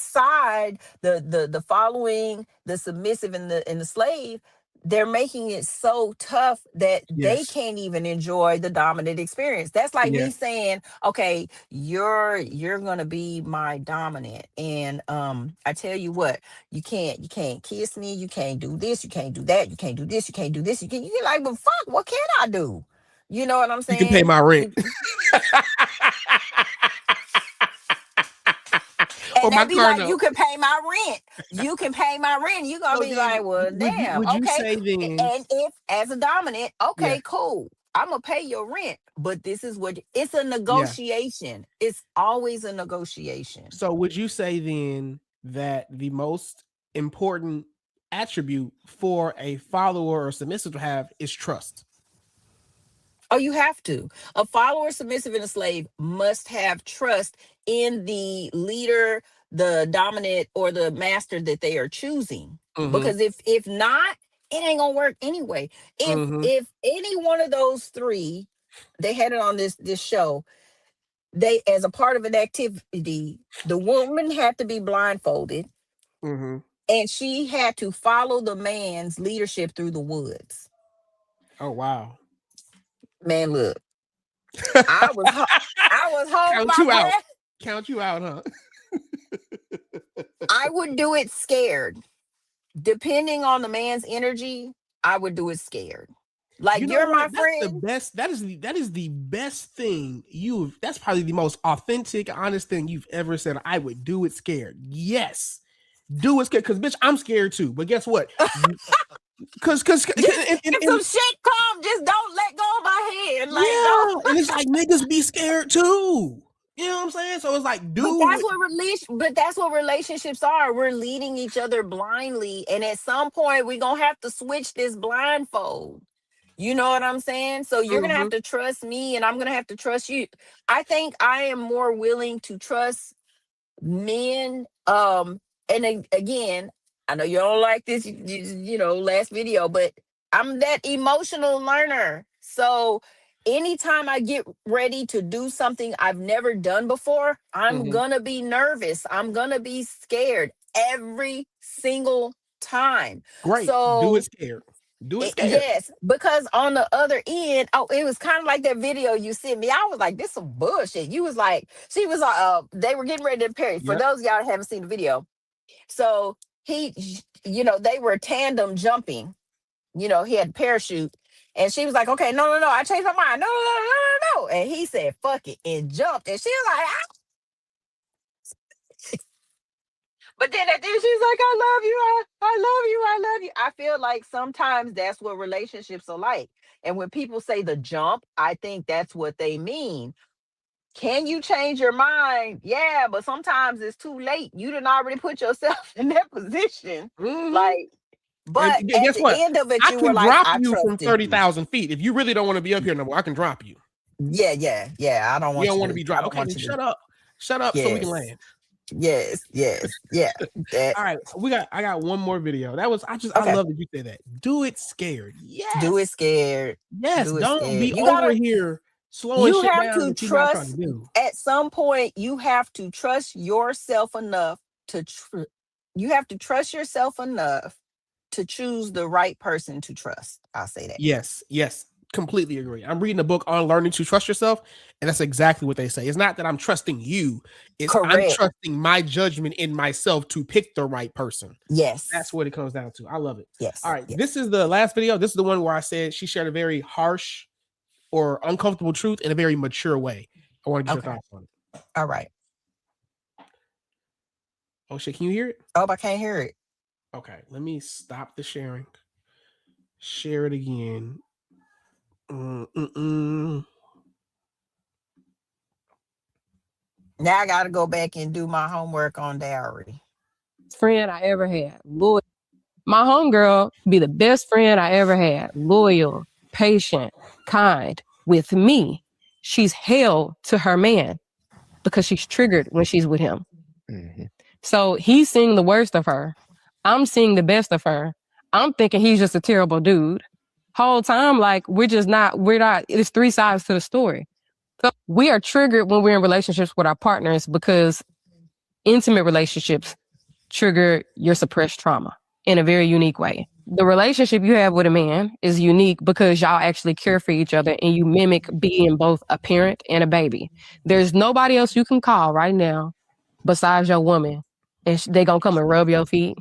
side, the following, the submissive, and the slave, they're making it so tough that they Yes. can't even enjoy the dominant experience. That's like Yeah. me saying, okay, you're gonna be my dominant. And I tell you what, you can't kiss me, you can't do this, you can't do that, you can't do this, you can't do this, you're like, but fuck, what can I do? You know what I'm You can pay saying? my rent. Or And my they be car like, note. you can pay my rent. You can pay my rent. You're gonna So be then like, well, damn, would you okay. say then? And if as a dominant, okay, Yeah. cool. I'm gonna pay your rent, but this is what it's a Yeah. negotiation. It's always a negotiation. So would you say then that the most important attribute for a follower or submissive to have is trust? Oh, you have to. A follower, submissive, and a slave must have trust in the leader, the dominant, or the master that they are choosing. Mhm. Because if not, it ain't gonna work anyway. Mhm. If any one of those three, they had it on this show, they as a part of an activity, the woman had to be blindfolded Mhm. and she had to follow the man's leadership through the woods. Oh wow. Man, look, I was holding Count my you out. breath. Count you out, huh? I would do it scared. Depending on the man's energy, I would do it scared. Like, You know you're what? my That's the friend. best. That is the best thing that's probably the most authentic, honest thing you've ever said. I would do it scared. Yes. Do it scared. Because bitch, I'm scared too. But guess what? Because If some shit come, just don't let go of my hand. Like, yeah, don't. and it's like niggas be scared too. You know what I'm saying? So it's like, But dude, that's what relationships are. We're leading each other blindly, and at some point, we're gonna have to switch this blindfold. You know what I'm saying? So you're gonna have to trust me, and I'm gonna have to trust you. I think I am more willing to trust men. Again, I know you don't like this, last video, but I'm that emotional learner. So anytime I get ready to do something I've never done before, I'm gonna be nervous. I'm gonna be scared every single time. great. So Do it scared. Do it scared. yes, because on the other end, it was kind of like that video you sent me. I was like, this some bullshit. You was like, she was they were getting ready to parry. For Yep. those of y'all that haven't seen the video. So they were tandem jumping. He had a parachute. And she was like, okay, no, I changed my mind. No. And he said, fuck it, and jumped. And she was like, ah. But then at the end, she's like, I love you. I love you. I love you. I feel like sometimes that's what relationships are like. And when people say the jump, I think that's what they mean. Can you change your mind? Yeah, but sometimes it's too late. You done already put yourself in that position. Like, but And at guess the what? end of it, I you can were like, drop I you from trusted you. 30,000 feet. If you really don't want to be up here no more, I can drop you. Yeah. I don't want You don't want to be I dropped. don't Okay, want then you shut to. up. Shut up so we can Yes. land. Yes. Yeah. All right, I got one more video. That was I Okay. love that you say that. Do it scared. Yes. Do it scared. Yes. Do it Don't scared. be You over gotta- here slowing You shit have down to that you're not trying to trust. do. At some point, you have to trust yourself enough to. You have to trust yourself enough to choose the right person to trust. I'll say that. Yes. Completely agree. I'm reading a book on learning to trust yourself, and that's exactly what they say. It's not that I'm trusting you, it's I'm Correct. trusting my judgment in myself to pick the right person. Yes. That's what it comes down to. I love it. Yes. All right. Yes. This is the last video. This is the one where I said she shared a very harsh or uncomfortable truth in a very mature way. I want to get your thoughts on it. All right. Oh shit, can you hear it? Oh, I can't hear it. Okay, let me stop the sharing. Share it again. Now I got to go back and do my homework on dowry. Friend I ever had. Loyal. My homegirl be the best friend I ever had. Loyal, patient, kind. With me, she's held to her man because she's triggered when she's with him. So he's seeing the worst of her. I'm seeing the best of her. I'm thinking he's just a terrible dude. Whole time, like, we're not, it's three sides to the story. So we are triggered when we're in relationships with our partners because intimate relationships trigger your suppressed trauma. in a very unique way. The relationship you have with a man is unique because y'all actually care for each other and you mimic being both a parent and a baby. There's nobody else you can call right now besides your woman, and they gonna come and rub your feet,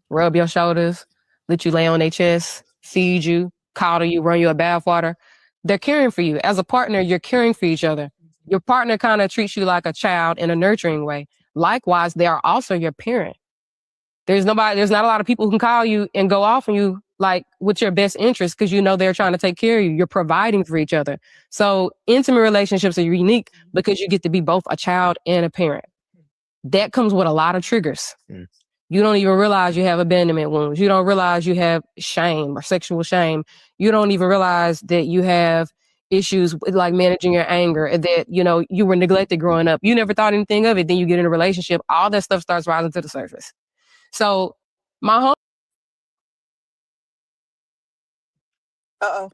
rub your shoulders, let you lay on their chest, feed you, coddle you, run you a bath water. They're caring for you. As a partner, you're caring for each other. Your partner kind of treats you like a child in a nurturing way. Likewise, they are also your parent. There's not a lot of people who can call you and go off on you like with your best interest because you know they're trying to take care of you. You're providing for each other. So intimate relationships are unique because you get to be both a child and a parent. That comes with a lot of triggers. You don't even realize you have abandonment wounds. You don't realize you have shame or sexual shame. You don't even realize that you have issues with like managing your anger, that, you know, you were neglected growing up. You never thought anything of it. Then you get in a relationship. All that stuff starts rising to the surface. So my home. Uh-oh.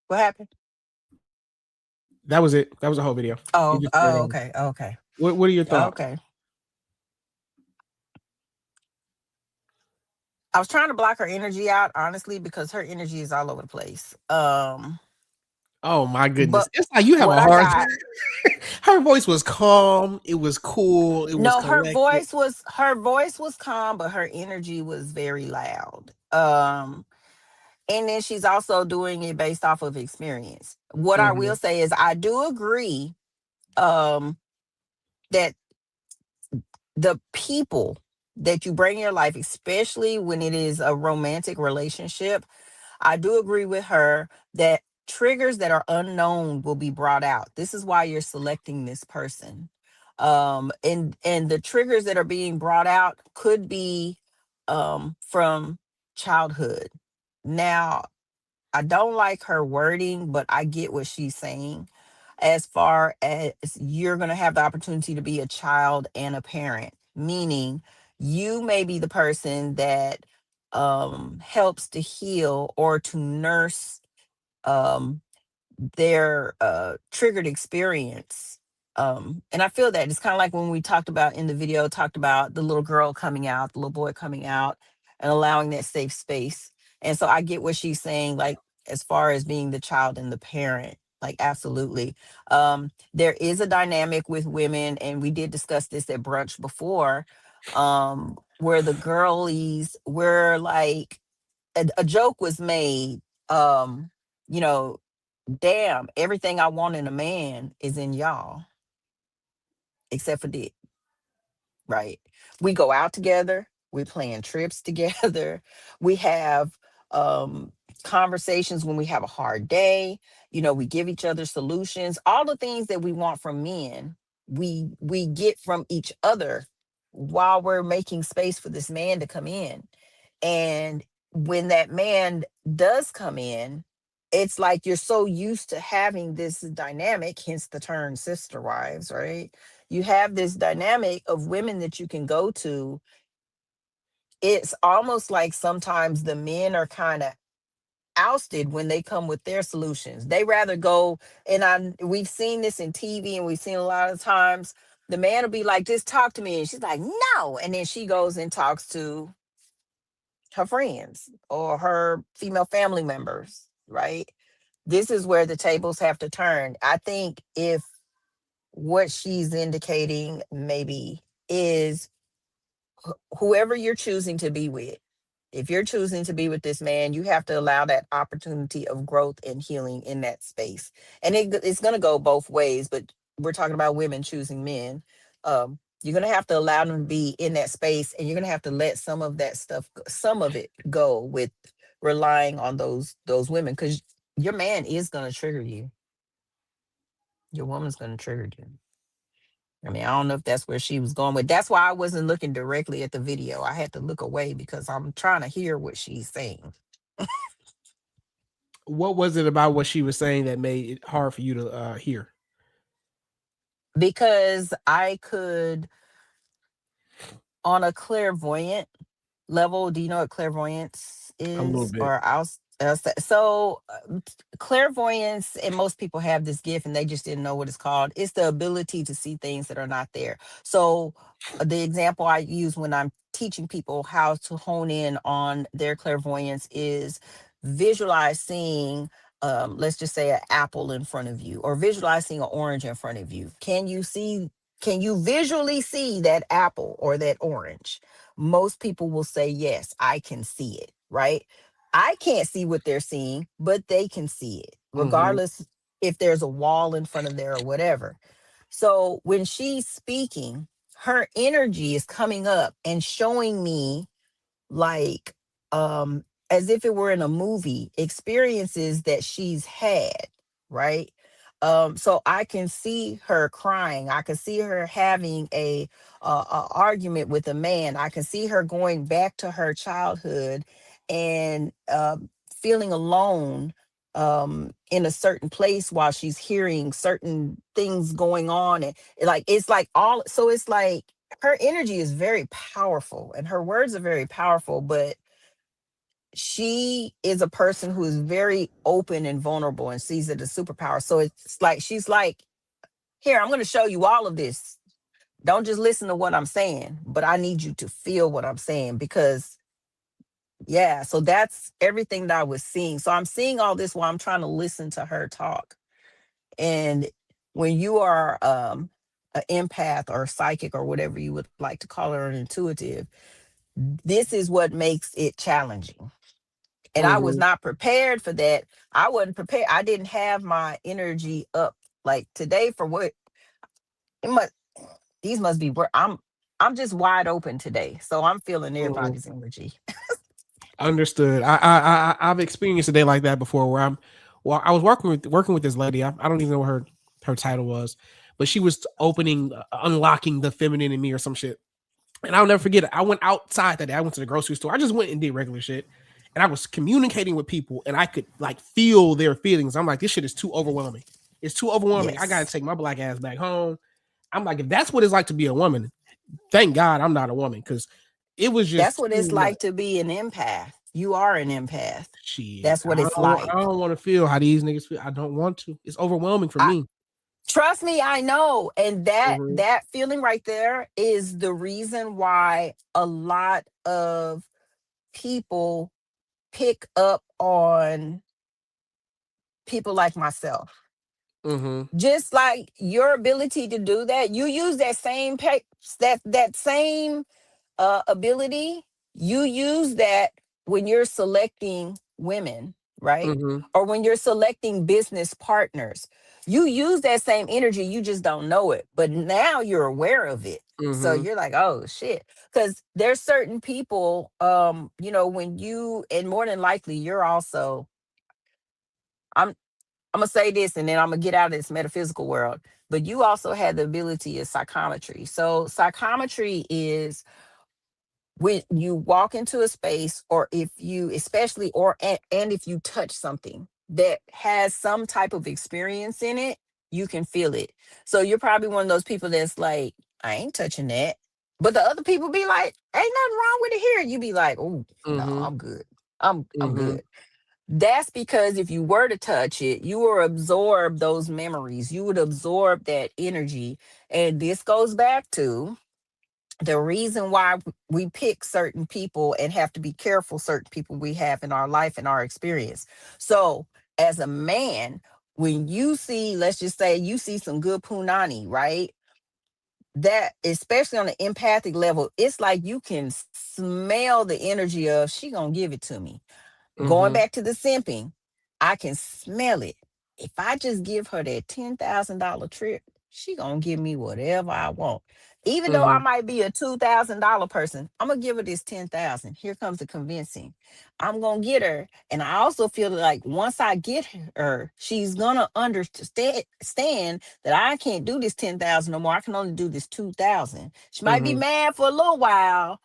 What happened? That was it. That was the whole video. Oh, You just heard okay. Okay. What are your thoughts? Okay. I was trying to block her energy out, honestly, because her energy is all over the place. Oh my goodness. But It's like you have what a I hard got, time. Her voice was calm. It was cool. It was no, her collected. voice was calm, but her energy was very loud. And then she's also doing it based off of experience. What I will say is I do agree that the people that you bring in your life, especially when it is a romantic relationship, I do agree with her that triggers that are unknown will be brought out. This is why you're selecting this person. And the triggers that are being brought out could be from childhood. Now, I don't like her wording, but I get what she's saying. As far as you're going to have the opportunity to be a child and a parent, meaning you may be the person that helps to heal or to nurse um, their triggered experience. And I feel that it's kind of like when we talked about in the video, talked about the little girl coming out, the little boy coming out and allowing that safe space. And so I get what she's saying, like, as far as being the child and the parent, like, absolutely. There is a dynamic with women, and we did discuss this at brunch before, where the girlies were like, a joke was made, you know, damn, everything I want in a man is in y'all, except for dick, right? We go out together, we plan trips together, we have um conversations when we have a hard day, you know, we give each other solutions. All the things that we want from men, we get from each other while we're making space for this man to come in. And when that man does come in, it's like you're so used to having this dynamic, hence the term sister wives, right? You have this dynamic of women that you can go to. It's almost like sometimes the men are kind of ousted when they come with their solutions. They rather go, and we've seen this in TV, and we've seen a lot of times the man will be like, just talk to me. And she's like, no. And then she goes and talks to her friends or her female family members, right? This is where the tables have to turn. I think if what she's indicating maybe is whoever you're choosing to be with, if you're choosing to be with this man, you have to allow that opportunity of growth and healing in that space. And it's going to go both ways, but we're talking about women choosing men. You're going to have to allow them to be in that space, and you're going to have to let some of that stuff, some of it go with relying on those women, because your man is going to trigger you. Your woman's going to trigger you. I mean, I don't know if that's where she was going with. That's why I wasn't looking directly at the video. I had to look away because I'm trying to hear what she's saying. What was it about what she was saying that made it hard for you to hear? Because I could, on a clairvoyant level, do you know what clairvoyance A little is? bit. Or Clairvoyance, and most people have this gift and they just didn't know what it's called. It's the ability to see things that are not there. So the example I use when I'm teaching people how to hone in on their clairvoyance is visualize seeing, let's just say, an apple in front of you, or visualize seeing an orange in front of you. Can you visually see that apple or that orange? Most people will say, yes, I can see it, right? I can't see what they're seeing, but they can see it, regardless if there's a wall in front of there or whatever. So when she's speaking, her energy is coming up and showing me, like, as if it were in a movie, experiences that she's had, right? So I can see her crying, I can see her having a argument with a man, I can see her going back to her childhood and feeling alone in a certain place while she's hearing certain things going on, and like it's like all, so it's like her energy is very powerful and her words are very powerful, but she is a person who is very open and vulnerable and sees it as superpower. So it's like she's like, here, I'm going to show you all of this. Don't just listen to what I'm saying, but I need you to feel what I'm saying, because yeah, so that's everything that I was seeing. So I'm seeing all this while I'm trying to listen to her talk. And when you are an empath or psychic or whatever you would like to call it, or an intuitive, this is what makes it challenging. And I was not prepared for that. I wasn't prepared. I didn't have my energy up like today for what it must. These must be where I'm just wide open today, so I'm feeling everybody's energy. Understood. I've experienced a day like that before, where I was working with this lady. I don't even know what her title was, but she was unlocking the feminine in me or some shit. And I'll never forget it. I went outside that day. I went to the grocery store. I just went and did regular shit. And I was communicating with people and I could like feel their feelings. I'm like, this shit is too overwhelming. It's too overwhelming. Yes. I got to take my black ass back home. I'm like, if that's what it's like to be a woman, thank God I'm not a woman, because it was just That's what it's like to be an empath. You are an empath. shit. That's what it's like. I don't want to feel how these niggas feel. I don't want to. It's overwhelming for me. Trust me, I know. And that feeling right there is the reason why a lot of people pick up on people like myself. Just like your ability to do that, you use that same that same ability. You use that when you're selecting women, right? Or when you're selecting business partners. You use that same energy, you just don't know it, but now you're aware of it. So you're like, oh shit. Because there's certain people, when you, and more than likely you're also, I'm gonna say this and then I'm gonna get out of this metaphysical world, but you also had the ability of psychometry. So psychometry is when you walk into a space, or if you especially, and if you touch something that has some type of experience in it, you can feel it. So you're probably one of those people that's like, I ain't touching that. But the other people be like, ain't nothing wrong with it here. You be like, oh no, I'm good. I'm good. That's because if you were to touch it, you would absorb those memories. You would absorb that energy. And this goes back to the reason why we pick certain people and have to be careful certain people we have in our life and our experience. So as a man, when you see, let's just say you see some good punani, right? That, especially on the empathic level, it's like you can smell the energy of, she gonna give it to me. Going back to the simping, I can smell it. If I just give her that $10,000 trip, she gonna give me whatever I want. Even though I might be a $2,000 person, I'm gonna give her this 10,000. Here comes the convincing. I'm gonna get her, and I also feel like once I get her, she's gonna understand that I can't do this 10,000 no more. I can only do this 2,000. She might be mad for a little while,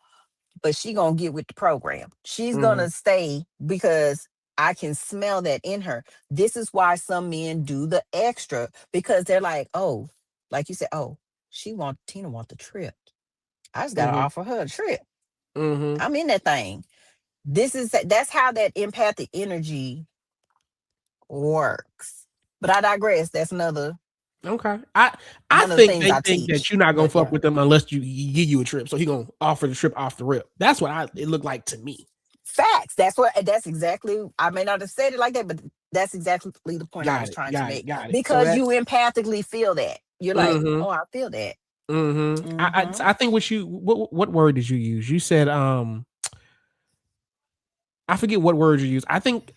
but she gonna get with the program. She's gonna stay because I can smell that in her. This is why some men do the extra, because they're like, oh, like you said, oh, Tina want the trip. I just gotta offer her a trip. I'm in that thing. That's how that empathic energy works. But I digress. That's another Okay. I one of the think things they I think that teach. you're not gonna But fuck yeah, with them unless he give you a trip. So he gonna offer the trip off the rip. That's what it looked like to me. facts. That's exactly. I may not have said it like that, but that's exactly the point I was trying to make. Got it. So Because that you empathically feel that. You're like, mm-hmm, oh, I feel that. mm-hmm. Mm-hmm. I think what word did you use? You said I forget what word you used. I think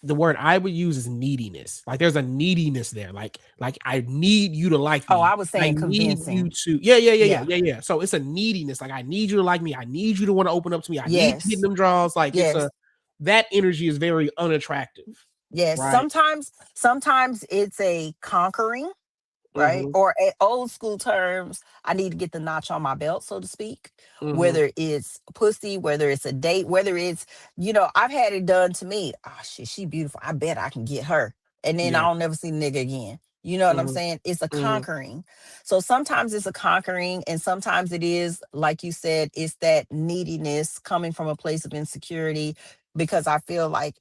the word I would use is neediness. Like there's a neediness there. Like I need you to like Oh, me. I was I saying need you convincing. to Yeah. yeah. So it's a neediness. Like I need you to like me. I need you to want to open up to me. I need to get in Yes. them draws. Like Yes. that energy is very unattractive. Yes. Right. Sometimes it's a conquering, right? Mm-hmm, Or at old school terms, I need to get the notch on my belt, so to speak. mm-hmm, Whether it's pussy, whether it's a date, whether it's, I've had it done to me. Oh shit, she beautiful. I bet I can get her. And then I yeah. don't never see the nigga again. You know what I'm Mm-hmm, saying? It's a mm-hmm, conquering. So sometimes it's a conquering, and sometimes it is, like you said, it's that neediness coming from a place of insecurity because I feel like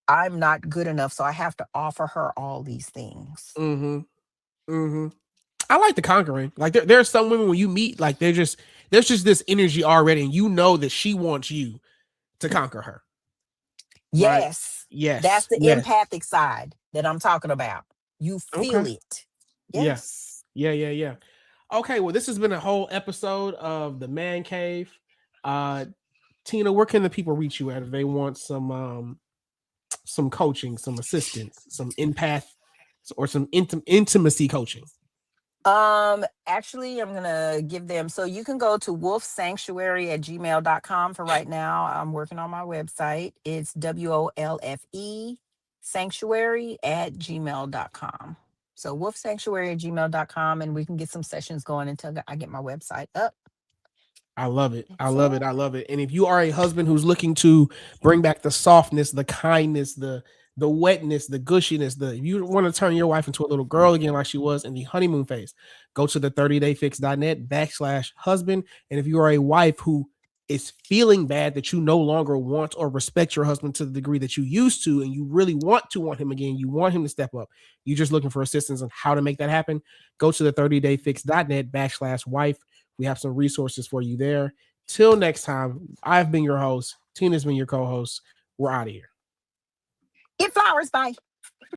I'm not good enough. So I have to offer her all these things. mm-hmm, mm-hmm. I like the conquering. Like there are some women when you meet, like there's just this energy already, and you know that she wants you to conquer her. Right? Yes. That's Yes. the Yes. empathic side that I'm talking about. You Okay. feel it. Yeah. Yes. Yeah. Okay. Well, this has been a whole episode of the Man Cave. Tina, where can the people reach you at if they want some coaching, some assistance, some empath, or some intimacy coaching? Actually, I'm gonna give them, so you can go to wolfsanctuary@gmail.com for right now. I'm working on my website. It's WOLFE sanctuary@gmail.com. So wolfsanctuary@gmail.com, and we can get some sessions going until I get my website up. I love it. I That's love it. it. I love it. And if you are a husband who's looking to bring back the softness, the kindness, the wetness, the gushiness, if you want to turn your wife into a little girl again like she was in the honeymoon phase, go to the 30dayfix.net/husband. And if you are a wife who is feeling bad that you no longer want or respect your husband to the degree that you used to, and you really want him again, you want him to step up, you're just looking for assistance on how to make that happen, go to the 30dayfix.net/wife. We have some resources for you there. Till next time, I've been your host. Tina's been your co-host. We're out of here. Get flowers. Bye.